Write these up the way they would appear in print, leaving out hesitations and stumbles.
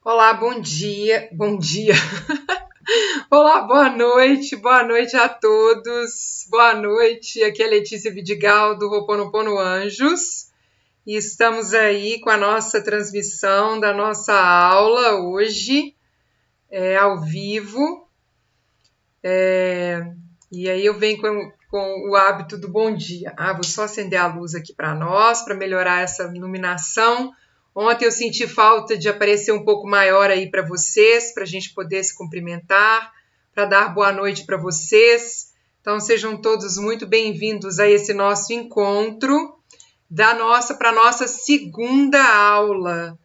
Olá, bom dia, bom dia. Olá, boa noite a todos. Boa noite, aqui é Letícia Vidigal do Ho'oponopono Anjos. E estamos aí com a nossa transmissão da nossa aula hoje, ao vivo. E aí eu venho com o hábito do bom dia. Vou só acender a luz aqui para nós, para melhorar essa iluminação. Ontem eu senti falta de aparecer um pouco maior aí para vocês, para a gente poder se cumprimentar, para dar boa noite para vocês. Então sejam todos muito bem-vindos a esse nosso encontro para a nossa segunda aula,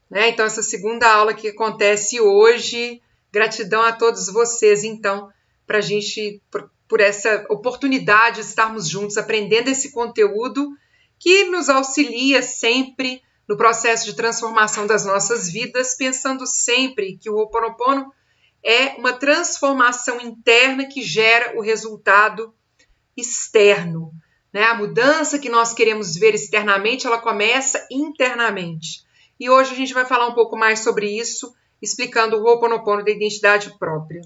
né? Então essa segunda aula que acontece hoje, gratidão a todos vocês, então, para a gente por essa oportunidade de estarmos juntos aprendendo esse conteúdo que nos auxilia sempre no processo de transformação das nossas vidas, pensando sempre que o Ho'oponopono é uma transformação interna que gera o resultado externo, né? A mudança que nós queremos ver externamente, ela começa internamente. E hoje a gente vai falar um pouco mais sobre isso, explicando o Ho'oponopono da identidade própria.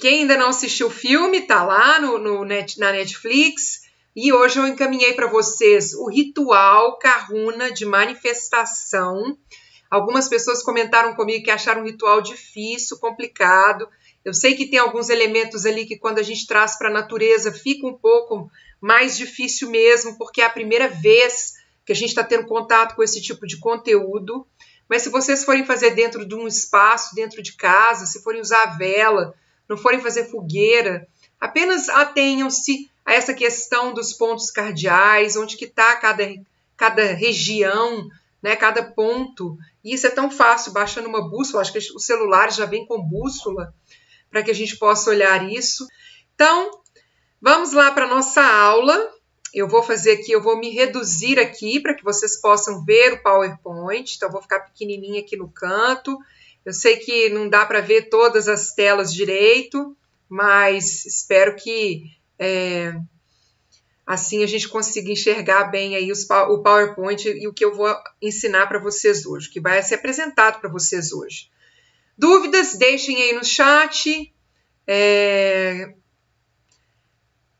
Quem ainda não assistiu o filme, tá lá na Netflix. E hoje eu encaminhei para vocês o ritual Kahuna de manifestação. Algumas pessoas comentaram comigo que acharam um ritual difícil, complicado. Eu sei que tem alguns elementos ali que quando a gente traz para a natureza fica um pouco mais difícil mesmo, porque é a primeira vez que a gente está tendo contato com esse tipo de conteúdo. Mas se vocês forem fazer dentro de um espaço, dentro de casa, se forem usar vela, não forem fazer fogueira, apenas atenham-se a essa questão dos pontos cardeais, onde que está cada região, né, cada ponto. E isso é tão fácil, baixando uma bússola, acho que os celulares já vêm com bússola, para que a gente possa olhar isso. Então, vamos lá para a nossa aula. Eu vou me reduzir aqui para que vocês possam ver o PowerPoint. Então, eu vou ficar pequenininha aqui no canto. Eu sei que não dá para ver todas as telas direito, mas espero que assim a gente consiga enxergar bem aí o PowerPoint e o que eu vou ensinar para vocês hoje, que vai ser apresentado para vocês hoje. Dúvidas, deixem aí no chat.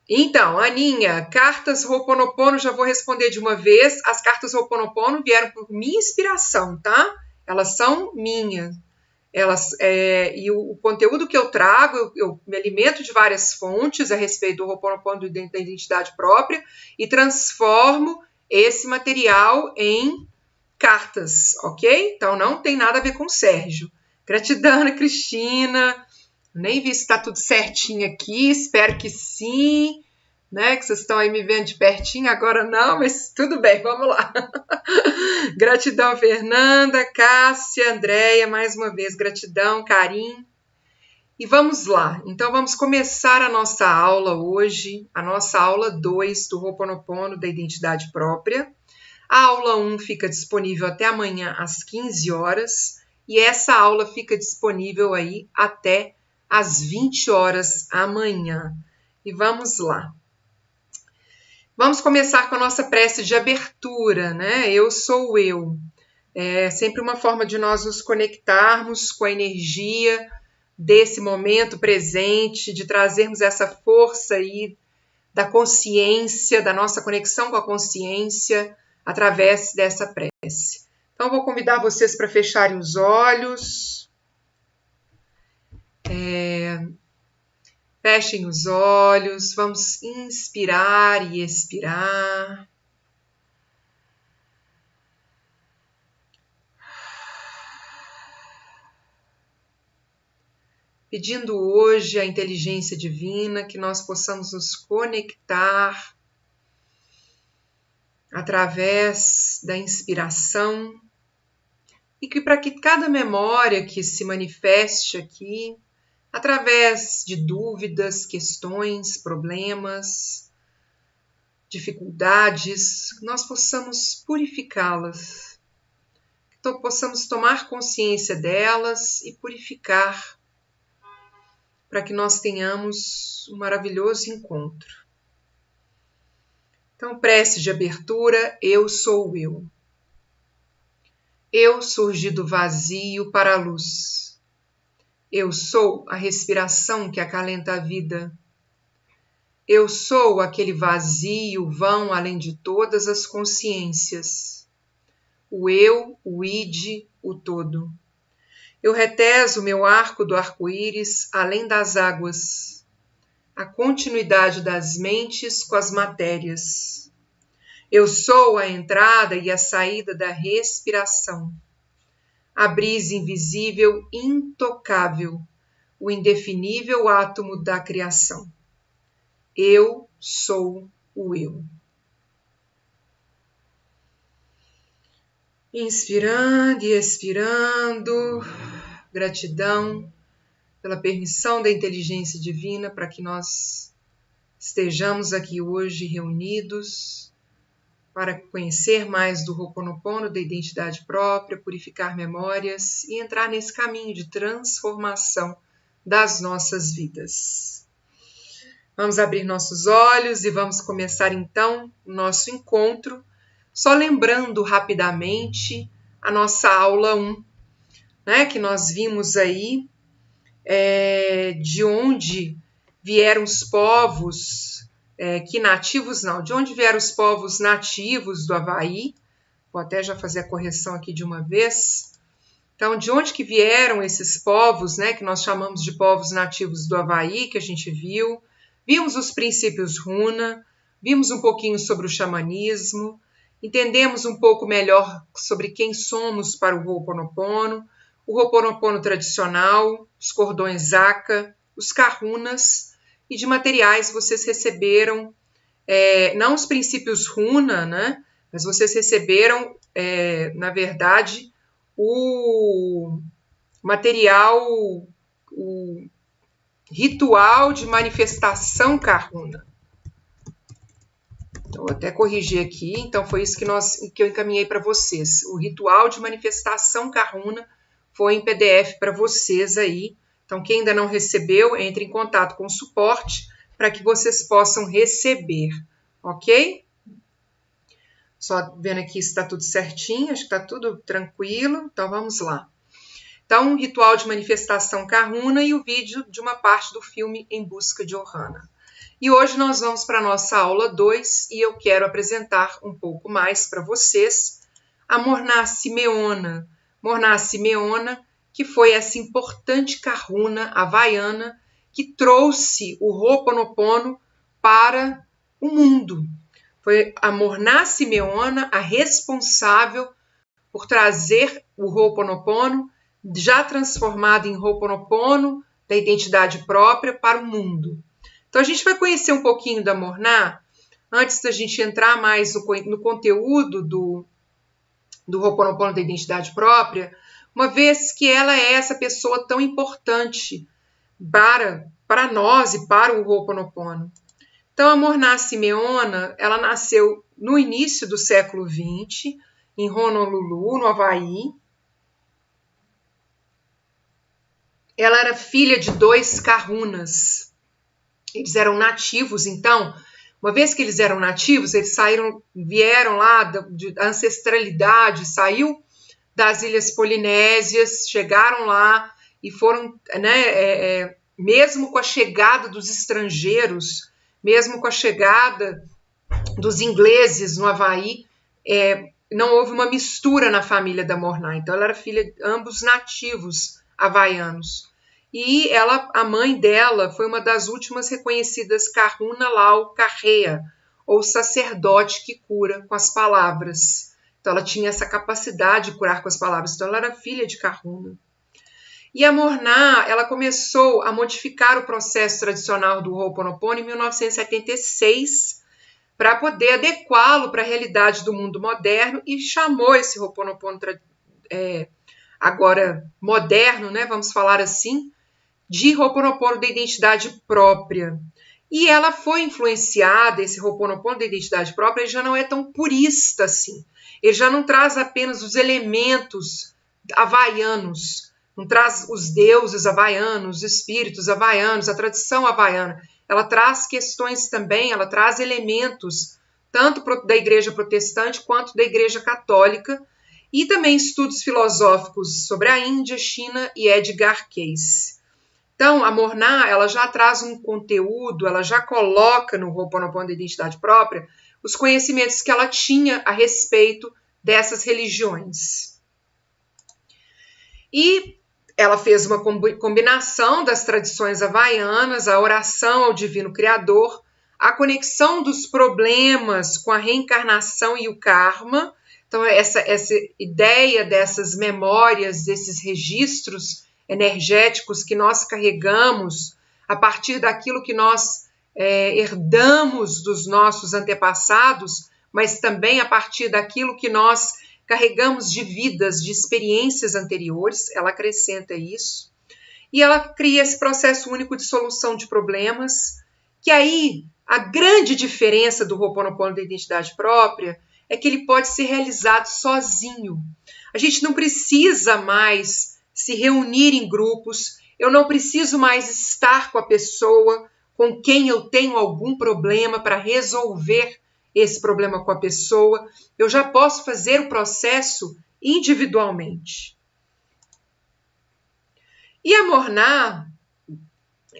Então, Aninha, cartas Ho'oponopono, já vou responder de uma vez. As cartas Ho'oponopono vieram por minha inspiração, tá? Elas são minhas. E o conteúdo que eu trago, eu me alimento de várias fontes a respeito do Ho'oponopono da identidade própria e transformo esse material em cartas, ok? Então, não tem nada a ver com o Sérgio. Gratidão, Ana Cristina. Nem vi se está tudo certinho aqui, espero que sim, né? Que vocês estão aí me vendo de pertinho, agora não, mas tudo bem, vamos lá. Gratidão, Fernanda, Cássia, Andréia, mais uma vez, gratidão, Karim. E vamos lá, então vamos começar a nossa aula hoje, a nossa aula 2 do Ho'oponopono da identidade própria. A aula 1 fica disponível até amanhã às 15 horas e essa aula fica disponível aí até às 20 horas amanhã. E vamos lá. Vamos começar com a nossa prece de abertura, né? Eu sou eu. É sempre uma forma de nós nos conectarmos com a energia desse momento presente, de trazermos essa força aí da consciência, da nossa conexão com a consciência através dessa prece. Então, vou convidar vocês para fecharem os olhos. Fechem os olhos, vamos inspirar e expirar. Pedindo hoje a inteligência divina que nós possamos nos conectar através da inspiração e que para que cada memória que se manifeste aqui, através de dúvidas, questões, problemas, dificuldades, nós possamos purificá-las, então possamos tomar consciência delas e purificar para que nós tenhamos um maravilhoso encontro. Então, prece de abertura, eu sou eu. Eu surgi do vazio para a luz. Eu sou a respiração que acalenta a vida. Eu sou aquele vazio vão além de todas as consciências. O eu, o id, o todo. Eu reteso meu arco do arco-íris além das águas. A continuidade das mentes com as matérias. Eu sou a entrada e a saída da respiração. A brisa invisível, intocável, o indefinível átomo da criação. Eu sou o eu. Inspirando e expirando, gratidão pela permissão da inteligência divina para que nós estejamos aqui hoje reunidos para conhecer mais do Ho'oponopono, da identidade própria, purificar memórias e entrar nesse caminho de transformação das nossas vidas. Vamos abrir nossos olhos e vamos começar então o nosso encontro, só lembrando rapidamente a nossa aula 1, né, que nós vimos aí de onde vieram os povos de onde vieram os povos nativos do Havaí. Vou até já fazer a correção aqui de uma vez. Então, de onde que vieram esses povos, né, que nós chamamos de povos nativos do Havaí, que a gente viu. Vimos os princípios runa, vimos um pouquinho sobre o xamanismo, entendemos um pouco melhor sobre quem somos para o Ho'oponopono tradicional, os cordões Aka, os kahunas, e de materiais vocês receberam, não os princípios runa, né, mas vocês receberam, na verdade, o material, o ritual de manifestação kahuna. Então, vou até corrigir aqui. Então, foi isso que eu encaminhei para vocês. O ritual de manifestação kahuna foi em PDF para vocês aí. Então, quem ainda não recebeu, entre em contato com o suporte para que vocês possam receber, ok? Só vendo aqui se está tudo certinho, acho que está tudo tranquilo. Então, vamos lá. Então, um ritual de manifestação kahuna e o vídeo de uma parte do filme Em Busca de Ohana. E hoje nós vamos para a nossa aula 2 e eu quero apresentar um pouco mais para vocês a Morná Simeona. Morná Simeona, que foi essa importante kahuna havaiana que trouxe o Ho'oponopono para o mundo. Foi a Morná Simeona a responsável por trazer o Ho'oponopono já transformado em Ho'oponopono da identidade própria para o mundo. Então, a gente vai conhecer um pouquinho da Morná, antes da gente entrar mais no conteúdo do Ho'oponopono da identidade própria, uma vez que ela é essa pessoa tão importante para nós e para o Ho'oponopono. Então, a Morná Simeona, ela nasceu no início do século XX, em Honolulu, no Havaí. Ela era filha de 2 kahunas. Eles eram nativos, então, uma vez que eles eram nativos, eles vieram lá da ancestralidade, saiu das Ilhas Polinésias, chegaram lá e foram, né, mesmo com a chegada dos estrangeiros, mesmo com a chegada dos ingleses no Havaí, não houve uma mistura na família da Morná. Então, ela era filha de ambos nativos havaianos. E a mãe dela foi uma das últimas reconhecidas kahuna lau carrea, ou sacerdote que cura com as palavras. Então, ela tinha essa capacidade de curar com as palavras. Então, ela era filha de kahuna. E a Morná, ela começou a modificar o processo tradicional do Ho'oponopono em 1976 para poder adequá-lo para a realidade do mundo moderno e chamou esse Ho'oponopono agora moderno, né, vamos falar assim, de Ho'oponopono da identidade própria. E ela foi influenciada, esse Ho'oponopono da identidade própria, ele já não é tão purista assim. Ele já não traz apenas os elementos havaianos, não traz os deuses havaianos, os espíritos havaianos, a tradição havaiana. Ela traz questões também, ela traz elementos tanto da igreja protestante quanto da igreja católica, e também estudos filosóficos sobre a Índia, China e Edgar Cayce. Então, a Morná, ela já traz um conteúdo, ela já coloca no Ho'oponopono da identidade própria os conhecimentos que ela tinha a respeito dessas religiões. E ela fez uma combinação das tradições havaianas, a oração ao Divino Criador, a conexão dos problemas com a reencarnação e o karma. Então, essa ideia dessas memórias, desses registros energéticos que nós carregamos a partir daquilo que nós herdamos dos nossos antepassados, mas também a partir daquilo que nós carregamos de vidas, de experiências anteriores, ela acrescenta isso. E ela cria esse processo único de solução de problemas, que aí a grande diferença do Ho'oponopono da identidade própria é que ele pode ser realizado sozinho. A gente não precisa mais se reunir em grupos, eu não preciso mais estar com a pessoa com quem eu tenho algum problema para resolver esse problema com a pessoa, eu já posso fazer o processo individualmente. E a Morná,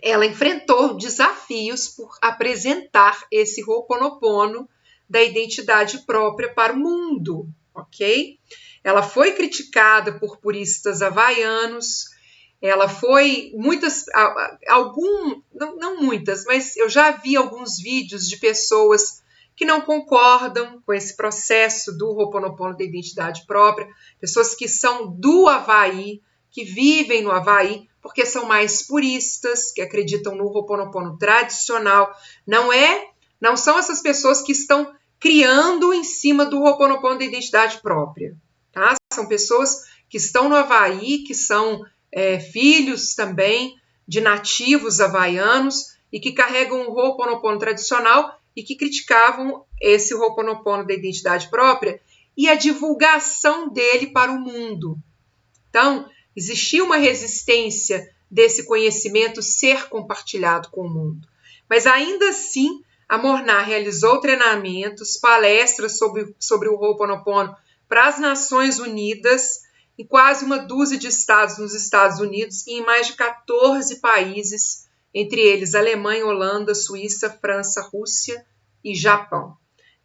ela enfrentou desafios por apresentar esse Ho'oponopono da identidade própria para o mundo, ok? Ela foi criticada por puristas havaianos, ela foi não muitas, mas eu já vi alguns vídeos de pessoas que não concordam com esse processo do Ho'oponopono da identidade própria, pessoas que são do Havaí, que vivem no Havaí, porque são mais puristas, que acreditam no Ho'oponopono tradicional. Não são essas pessoas que estão criando em cima do Ho'oponopono da identidade própria. Tá? São pessoas que estão no Havaí, que são filhos também de nativos havaianos e que carregam o Ho'oponopono tradicional e que criticavam esse Ho'oponopono da identidade própria e a divulgação dele para o mundo. Então, existia uma resistência desse conhecimento ser compartilhado com o mundo. Mas ainda assim, a Morná realizou treinamentos, palestras sobre o Ho'oponopono para as Nações Unidas, em quase uma dúzia de estados nos Estados Unidos e em mais de 14 países, entre eles Alemanha, Holanda, Suíça, França, Rússia e Japão.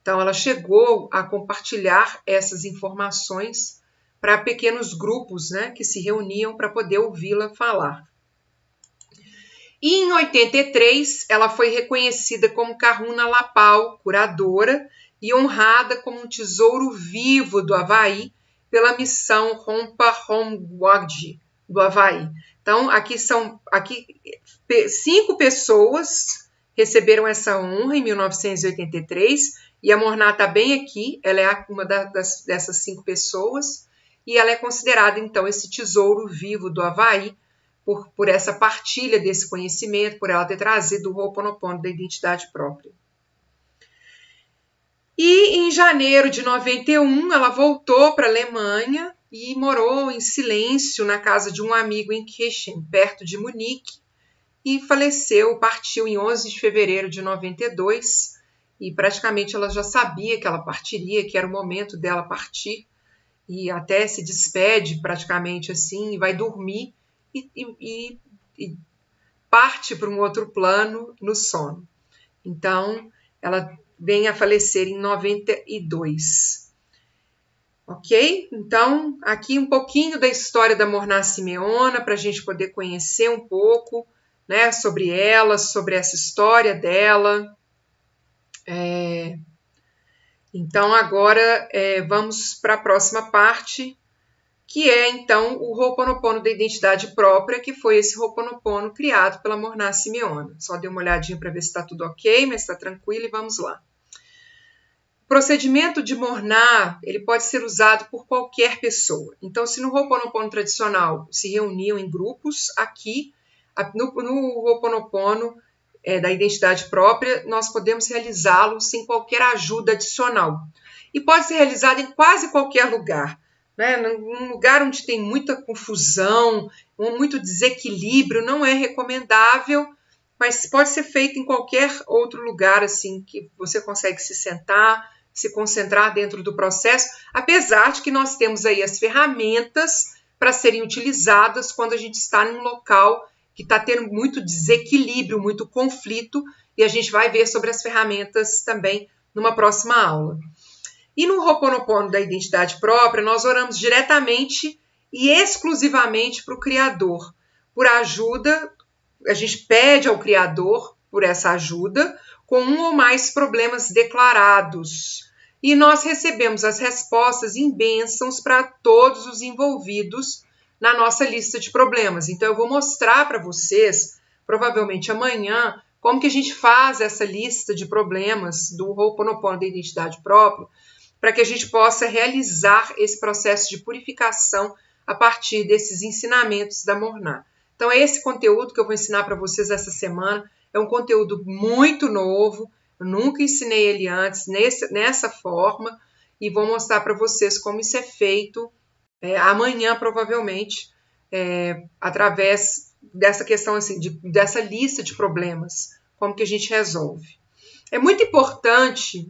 Então, ela chegou a compartilhar essas informações para pequenos grupos, né, que se reuniam para poder ouvi-la falar. E em 83, ela foi reconhecida como Kahuna Lapau, curadora, e honrada como um tesouro vivo do Havaí pela missão Rompa Homwadi do Havaí. Então, aqui 5 pessoas receberam essa honra em 1983, e a Morná está bem aqui, ela é uma dessas 5 pessoas, e ela é considerada, então, esse tesouro vivo do Havaí, por essa partilha desse conhecimento, por ela ter trazido o Ho'oponopono da identidade própria. E em janeiro de 91, ela voltou para a Alemanha e morou em silêncio na casa de um amigo em Kirchen, perto de Munique, e partiu em 11 de fevereiro de 92, e praticamente ela já sabia que ela partiria, que era o momento dela partir, e até se despede praticamente assim, e vai dormir, e parte para um outro plano no sono. Então, ela vem a falecer em 92. Ok? Então, aqui um pouquinho da história da Morná Simeona, para a gente poder conhecer um pouco, né, sobre ela, sobre essa história dela. Então, agora vamos para a próxima parte, que é, então, o Ho'oponopono da identidade própria, que foi esse Ho'oponopono criado pela Morná Simeona. Só dei uma olhadinha para ver se está tudo ok, mas está tranquilo e vamos lá. O procedimento de Morná, ele pode ser usado por qualquer pessoa. Então, se no Ho'oponopono tradicional se reuniam em grupos, aqui, no Ho'oponopono da identidade própria, nós podemos realizá-lo sem qualquer ajuda adicional. E pode ser realizado em quase qualquer lugar. Num lugar onde tem muita confusão, muito desequilíbrio, não é recomendável, mas pode ser feito em qualquer outro lugar assim que você consegue se sentar, se concentrar dentro do processo, apesar de que nós temos aí as ferramentas para serem utilizadas quando a gente está num local que está tendo muito desequilíbrio, muito conflito, e a gente vai ver sobre as ferramentas também numa próxima aula. E no Ho'oponopono da identidade própria, nós oramos diretamente e exclusivamente para o Criador, por ajuda, a gente pede ao Criador por essa ajuda, com um ou mais problemas declarados. E nós recebemos as respostas em bênçãos para todos os envolvidos na nossa lista de problemas. Então, eu vou mostrar para vocês, provavelmente amanhã, como que a gente faz essa lista de problemas do Ho'oponopono da identidade própria, para que a gente possa realizar esse processo de purificação a partir desses ensinamentos da Morná. Então, esse conteúdo que eu vou ensinar para vocês essa semana é um conteúdo muito novo, eu nunca ensinei ele antes nessa forma, e vou mostrar para vocês como isso é feito amanhã, provavelmente, através dessa questão assim, dessa lista de problemas, como que a gente resolve. É muito importante,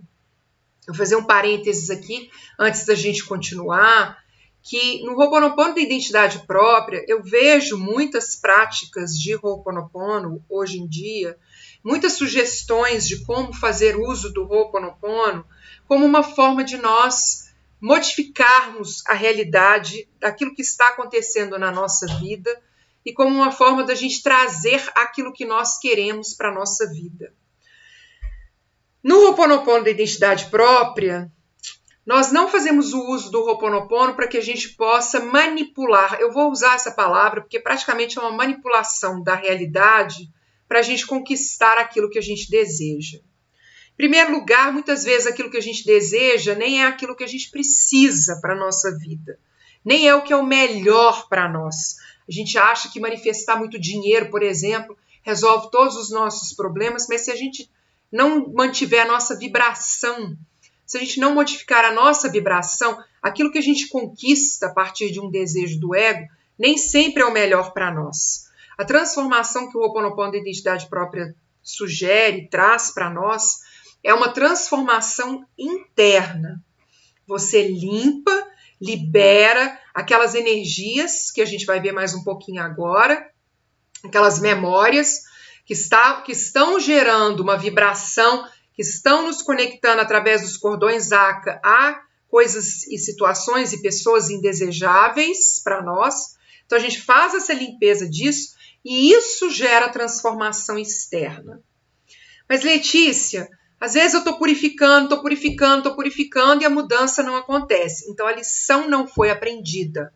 eu vou fazer um parênteses aqui, antes da gente continuar, que no Ho'oponopono da identidade própria, eu vejo muitas práticas de Ho'oponopono hoje em dia, muitas sugestões de como fazer uso do Ho'oponopono como uma forma de nós modificarmos a realidade daquilo que está acontecendo na nossa vida e como uma forma da gente trazer aquilo que nós queremos para a nossa vida. No Ho'oponopono da identidade própria, nós não fazemos o uso do Ho'oponopono para que a gente possa manipular. Eu vou usar essa palavra porque praticamente é uma manipulação da realidade para a gente conquistar aquilo que a gente deseja. Em primeiro lugar, muitas vezes aquilo que a gente deseja nem é aquilo que a gente precisa para a nossa vida. Nem é o que é o melhor para nós. A gente acha que manifestar muito dinheiro, por exemplo, resolve todos os nossos problemas, mas se a gente não mantiver a nossa vibração, se a gente não modificar a nossa vibração, aquilo que a gente conquista a partir de um desejo do ego, nem sempre é o melhor para nós. A transformação que o Ho'oponopono da identidade própria sugere, traz para nós, é uma transformação interna. Você limpa, libera aquelas energias, que a gente vai ver mais um pouquinho agora, aquelas memórias que estão gerando uma vibração, que estão nos conectando através dos cordões Aka a coisas e situações e pessoas indesejáveis para nós. Então, a gente faz essa limpeza disso e isso gera transformação externa. Mas, Letícia, às vezes eu estou purificando e a mudança não acontece. Então, a lição não foi aprendida.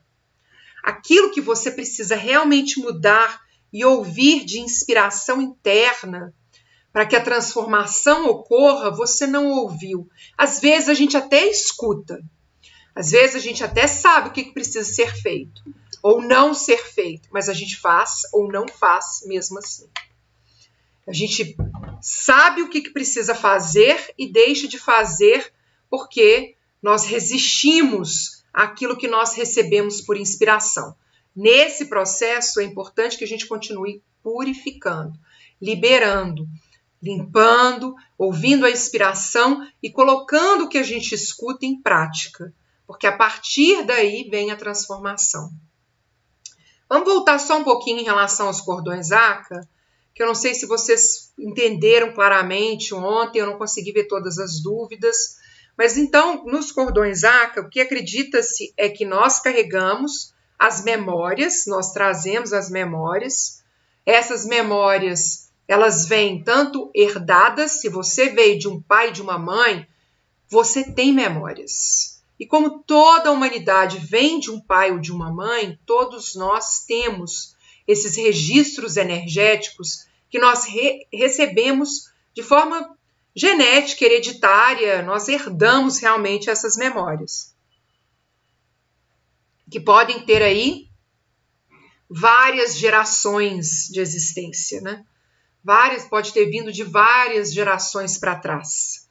Aquilo que você precisa realmente mudar e ouvir de inspiração interna para que a transformação ocorra, você não ouviu. Às vezes a gente até escuta, às vezes a gente até sabe o que precisa ser feito, ou não ser feito, mas a gente faz ou não faz mesmo assim. A gente sabe o que precisa fazer e deixa de fazer porque nós resistimos àquilo que nós recebemos por inspiração. Nesse processo é importante que a gente continue purificando, liberando, limpando, ouvindo a inspiração e colocando o que a gente escuta em prática, porque a partir daí vem a transformação. Vamos voltar só um pouquinho em relação aos cordões Aka, que eu não sei se vocês entenderam claramente ontem, eu não consegui ver todas as dúvidas, mas então, nos cordões Aka, o que acredita-se é que nós carregamos as memórias, nós trazemos as memórias, essas memórias, elas vêm tanto herdadas, se você veio de um pai e de uma mãe, você tem memórias. E como toda a humanidade vem de um pai ou de uma mãe, todos nós temos esses registros energéticos que nós recebemos de forma genética, hereditária, nós herdamos realmente essas memórias. Que podem ter aí várias gerações de existência, né? Pode ter vindo de várias gerações para trás.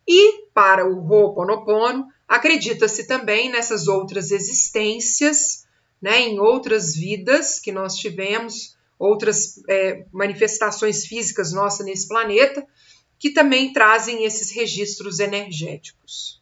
E para o Ho'oponopono, acredita-se também nessas outras existências, né, em outras vidas que nós tivemos, outras manifestações físicas nossas nesse planeta, que também trazem esses registros energéticos.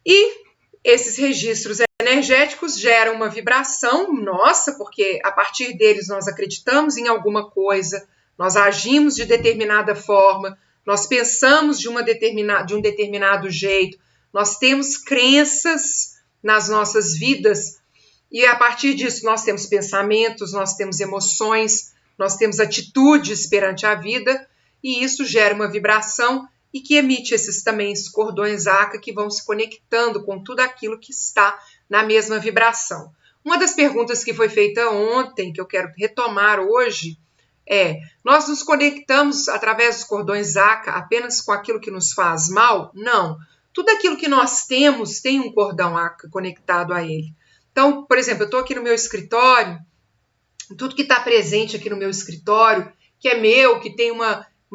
E esses registros energéticos geram uma vibração nossa, porque a partir deles nós acreditamos em alguma coisa, nós agimos de determinada forma, nós pensamos de um determinado jeito, nós temos crenças nas nossas vidas e a partir disso nós temos pensamentos, nós temos emoções, nós temos atitudes perante a vida e isso gera uma vibração e que emite esses cordões ACA que vão se conectando com tudo aquilo que está na mesma vibração. Uma das perguntas que foi feita ontem, que eu quero retomar hoje, nós nos conectamos através dos cordões ACA apenas com aquilo que nos faz mal? Não. Tudo aquilo que nós temos tem um cordão ACA conectado a ele. Então, por exemplo, eu estou aqui no meu escritório, tudo que está presente aqui no meu escritório, que é meu, que tem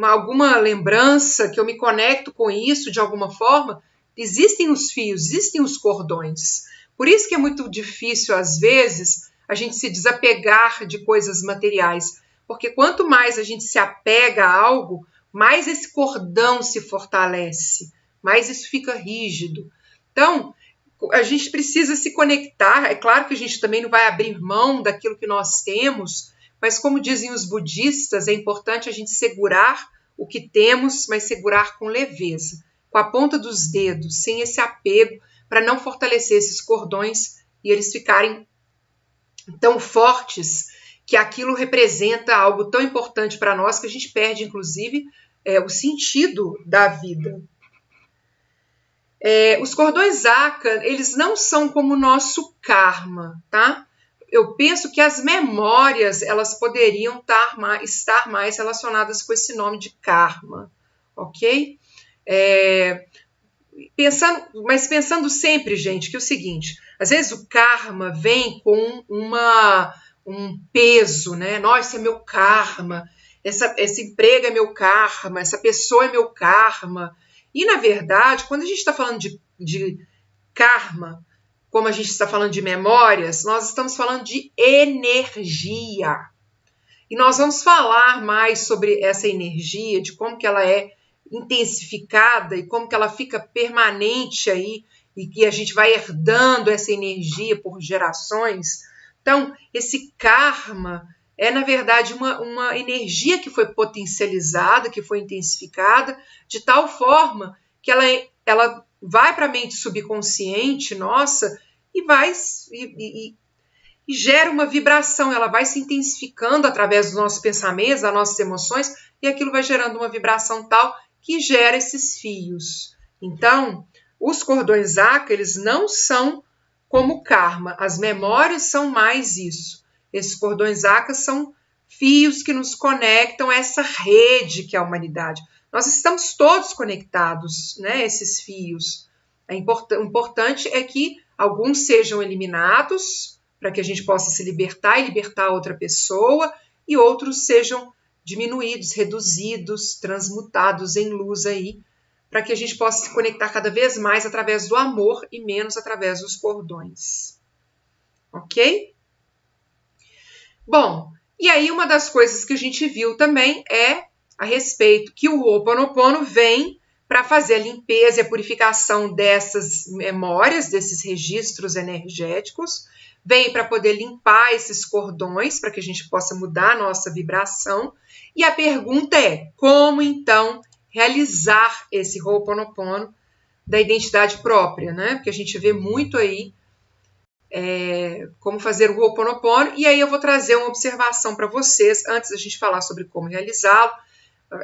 alguma lembrança, que eu me conecto com isso de alguma forma, existem os fios, existem os cordões. Por isso que é muito difícil, às vezes, a gente se desapegar de coisas materiais, porque quanto mais a gente se apega a algo, mais esse cordão se fortalece, mais isso fica rígido. Então, a gente precisa se conectar, é claro que a gente também não vai abrir mão daquilo que nós temos, mas como dizem os budistas, é importante a gente segurar o que temos, mas segurar com leveza, com a ponta dos dedos, sem esse apego, para não fortalecer esses cordões e eles ficarem tão fortes que aquilo representa algo tão importante para nós que a gente perde, inclusive, o sentido da vida. Os cordões ACA, eles não são como o nosso karma, tá? Eu penso que as memórias, elas poderiam estar mais relacionadas com esse nome de karma, ok? Pensando sempre, gente, que é o seguinte, às vezes o karma vem com um peso, né? Nossa, esse é meu karma, esse emprego é meu karma, essa pessoa é meu karma. E, na verdade, quando a gente está falando de karma, como a gente está falando de memórias, nós estamos falando de energia. E nós vamos falar mais sobre essa energia, de como que ela é intensificada e como que ela fica permanente aí e que a gente vai herdando essa energia por gerações. Então, esse karma é, na verdade, uma energia que foi potencializada, que foi intensificada, de tal forma que ela vai para a mente subconsciente nossa e gera uma vibração, ela vai se intensificando através dos nossos pensamentos, das nossas emoções, e aquilo vai gerando uma vibração tal que gera esses fios. Então, os cordões ACA, eles não são como karma, as memórias são mais isso. Esses cordões ACA são fios que nos conectam a essa rede que é a humanidade. Nós estamos todos conectados, né, esses fios. O importante é que alguns sejam eliminados para que a gente possa se libertar e libertar outra pessoa, e outros sejam diminuídos, reduzidos, transmutados em luz aí, para que a gente possa se conectar cada vez mais através do amor e menos através dos cordões. Ok? Bom, e aí uma das coisas que a gente viu também é a respeito que o Ho'oponopono vem para fazer a limpeza e a purificação dessas memórias, desses registros energéticos, vem para poder limpar esses cordões, para que a gente possa mudar a nossa vibração. E a pergunta é, como então realizar esse Ho'oponopono da identidade própria, né? Porque a gente vê muito aí como fazer o Ho'oponopono, e aí eu vou trazer uma observação para vocês, antes da gente falar sobre como realizá-lo.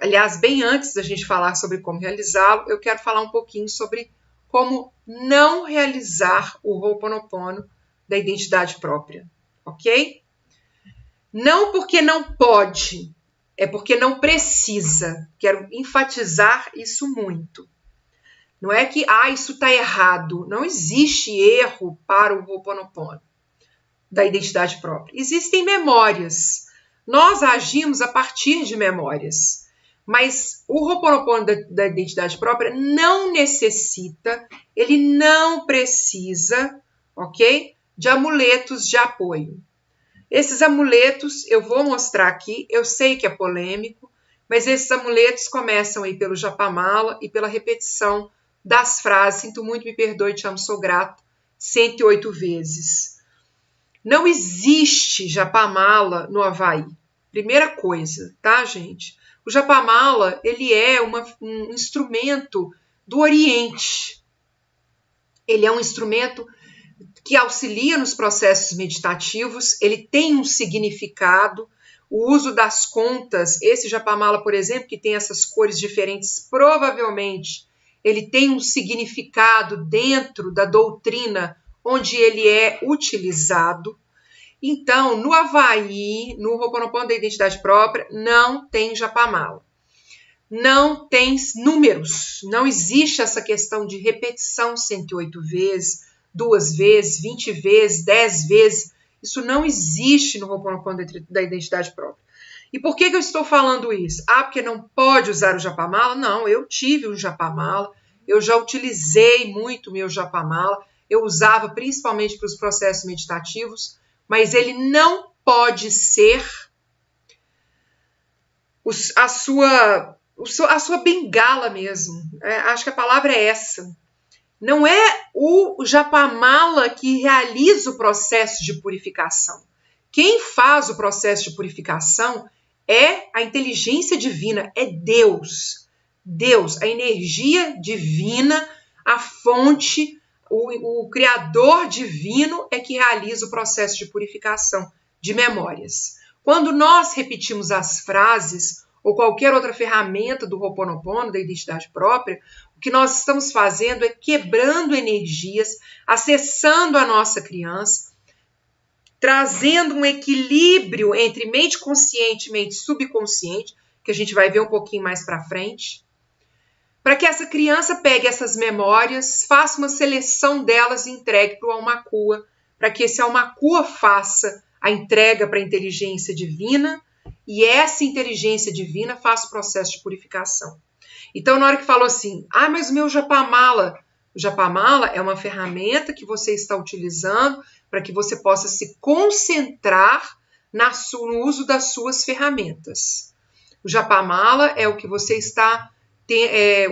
Aliás, bem antes da gente falar sobre como realizá-lo, eu quero falar um pouquinho sobre como não realizar o Ho'oponopono da identidade própria, ok? Não porque não pode, é porque não precisa. Quero enfatizar isso muito. Não é que, isso está errado. Não existe erro para o Ho'oponopono da identidade própria. Existem memórias. Nós agimos a partir de memórias. Mas o Ho'oponopono da identidade própria não necessita, ele não precisa, ok? De amuletos de apoio. Esses amuletos eu vou mostrar aqui, eu sei que é polêmico, Mas esses amuletos começam aí pelo japamala e pela repetição das frases, sinto muito, me perdoe, te amo, sou grato, 108 vezes. Não existe japamala no Havaí. Primeira coisa, tá, gente? O japamala, ele é um instrumento do Oriente. Ele é um instrumento que auxilia nos processos meditativos, ele tem um significado. O uso das contas, esse japamala, por exemplo, que tem essas cores diferentes, provavelmente ele tem um significado dentro da doutrina onde ele é utilizado. Então, no Havaí, no Ho'oponopono da identidade própria, não tem japamala. Não tem números, não existe essa questão de repetição 108 vezes, 2 vezes, 20 vezes, 10 vezes. Isso não existe no Ho'oponopono da identidade própria. E por que eu estou falando isso? Ah, porque não pode usar o japamala? Não, eu tive um japamala, eu já utilizei muito meu japamala, eu usava principalmente para os processos meditativos, mas ele não pode ser a sua bengala mesmo. Acho que a palavra é essa. Não é o japamala que realiza o processo de purificação. Quem faz o processo de purificação é a inteligência divina, é Deus. Deus, a energia divina, a fonte, o Criador divino é que realiza o processo de purificação de memórias. Quando nós repetimos as frases ou qualquer outra ferramenta do Ho'oponopono, da identidade própria, o que nós estamos fazendo é quebrando energias, acessando a nossa criança, trazendo um equilíbrio entre mente consciente e mente subconsciente, que a gente vai ver um pouquinho mais para frente, para que essa criança pegue essas memórias, faça uma seleção delas e entregue para o Aumakua, para que esse Aumakua faça a entrega para a inteligência divina e essa inteligência divina faça o processo de purificação. Então, na hora que falou assim, mas o meu japamala é uma ferramenta que você está utilizando para que você possa se concentrar no uso das suas ferramentas. O japamala é o que você está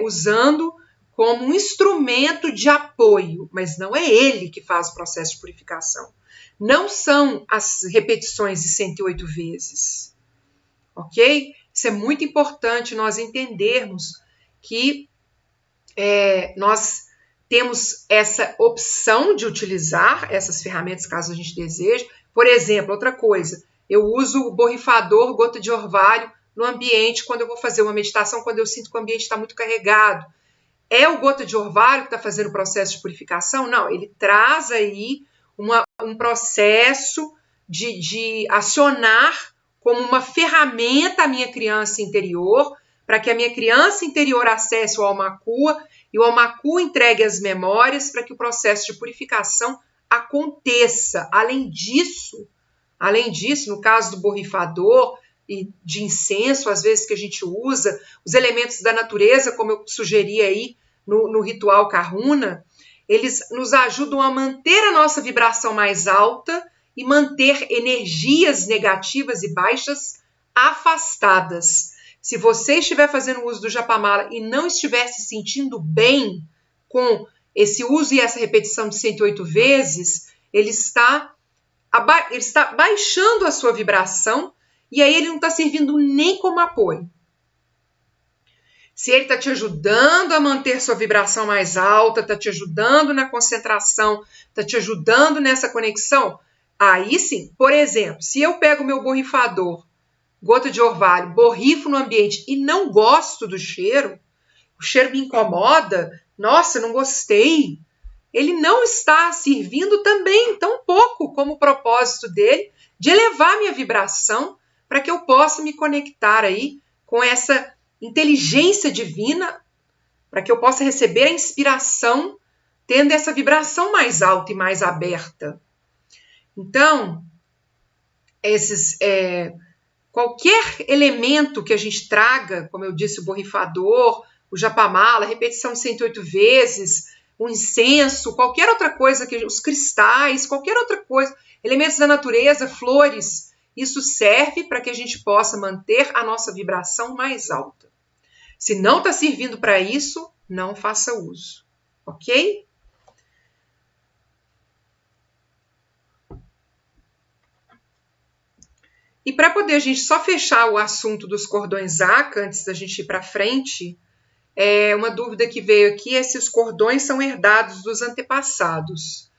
usando como um instrumento de apoio, mas não é ele que faz o processo de purificação. Não são as repetições de 108 vezes, ok? Isso é muito importante nós entendermos que nós temos essa opção de utilizar essas ferramentas caso a gente deseje. Por exemplo, outra coisa, eu uso o borrifador gota de orvalho no ambiente quando eu vou fazer uma meditação, quando eu sinto que o ambiente está muito carregado. É o gota de orvalho que está fazendo o processo de purificação? Não, ele traz aí um processo de acionar como uma ferramenta a minha criança interior, para que a minha criança interior acesse o Aumakua e o Aumakua entregue as memórias para que o processo de purificação aconteça. Além disso, no caso do borrifador e de incenso, às vezes que a gente usa, os elementos da natureza, como eu sugeri aí no ritual Kahuna, eles nos ajudam a manter a nossa vibração mais alta e manter energias negativas e baixas afastadas. Se você estiver fazendo uso do japamala e não estiver se sentindo bem com esse uso e essa repetição de 108 vezes, ele está baixando a sua vibração e aí ele não está servindo nem como apoio. Se ele está te ajudando a manter sua vibração mais alta, está te ajudando na concentração, está te ajudando nessa conexão, aí sim, por exemplo, se eu pego o meu borrifador, gota de orvalho, borrifo no ambiente e não gosto do cheiro, o cheiro me incomoda, nossa, não gostei, ele não está servindo também tão pouco como o propósito dele de elevar minha vibração para que eu possa me conectar aí com essa inteligência divina, para que eu possa receber a inspiração tendo essa vibração mais alta e mais aberta. Então, qualquer elemento que a gente traga, como eu disse, o borrifador, o japamala, a repetição de 108 vezes, o incenso, qualquer outra coisa, os cristais, qualquer outra coisa, elementos da natureza, flores, isso serve para que a gente possa manter a nossa vibração mais alta. Se não está servindo para isso, não faça uso, ok? E para poder a gente só fechar o assunto dos cordões ACA, antes da gente ir para frente, uma dúvida que veio aqui é se os cordões são herdados dos antepassados.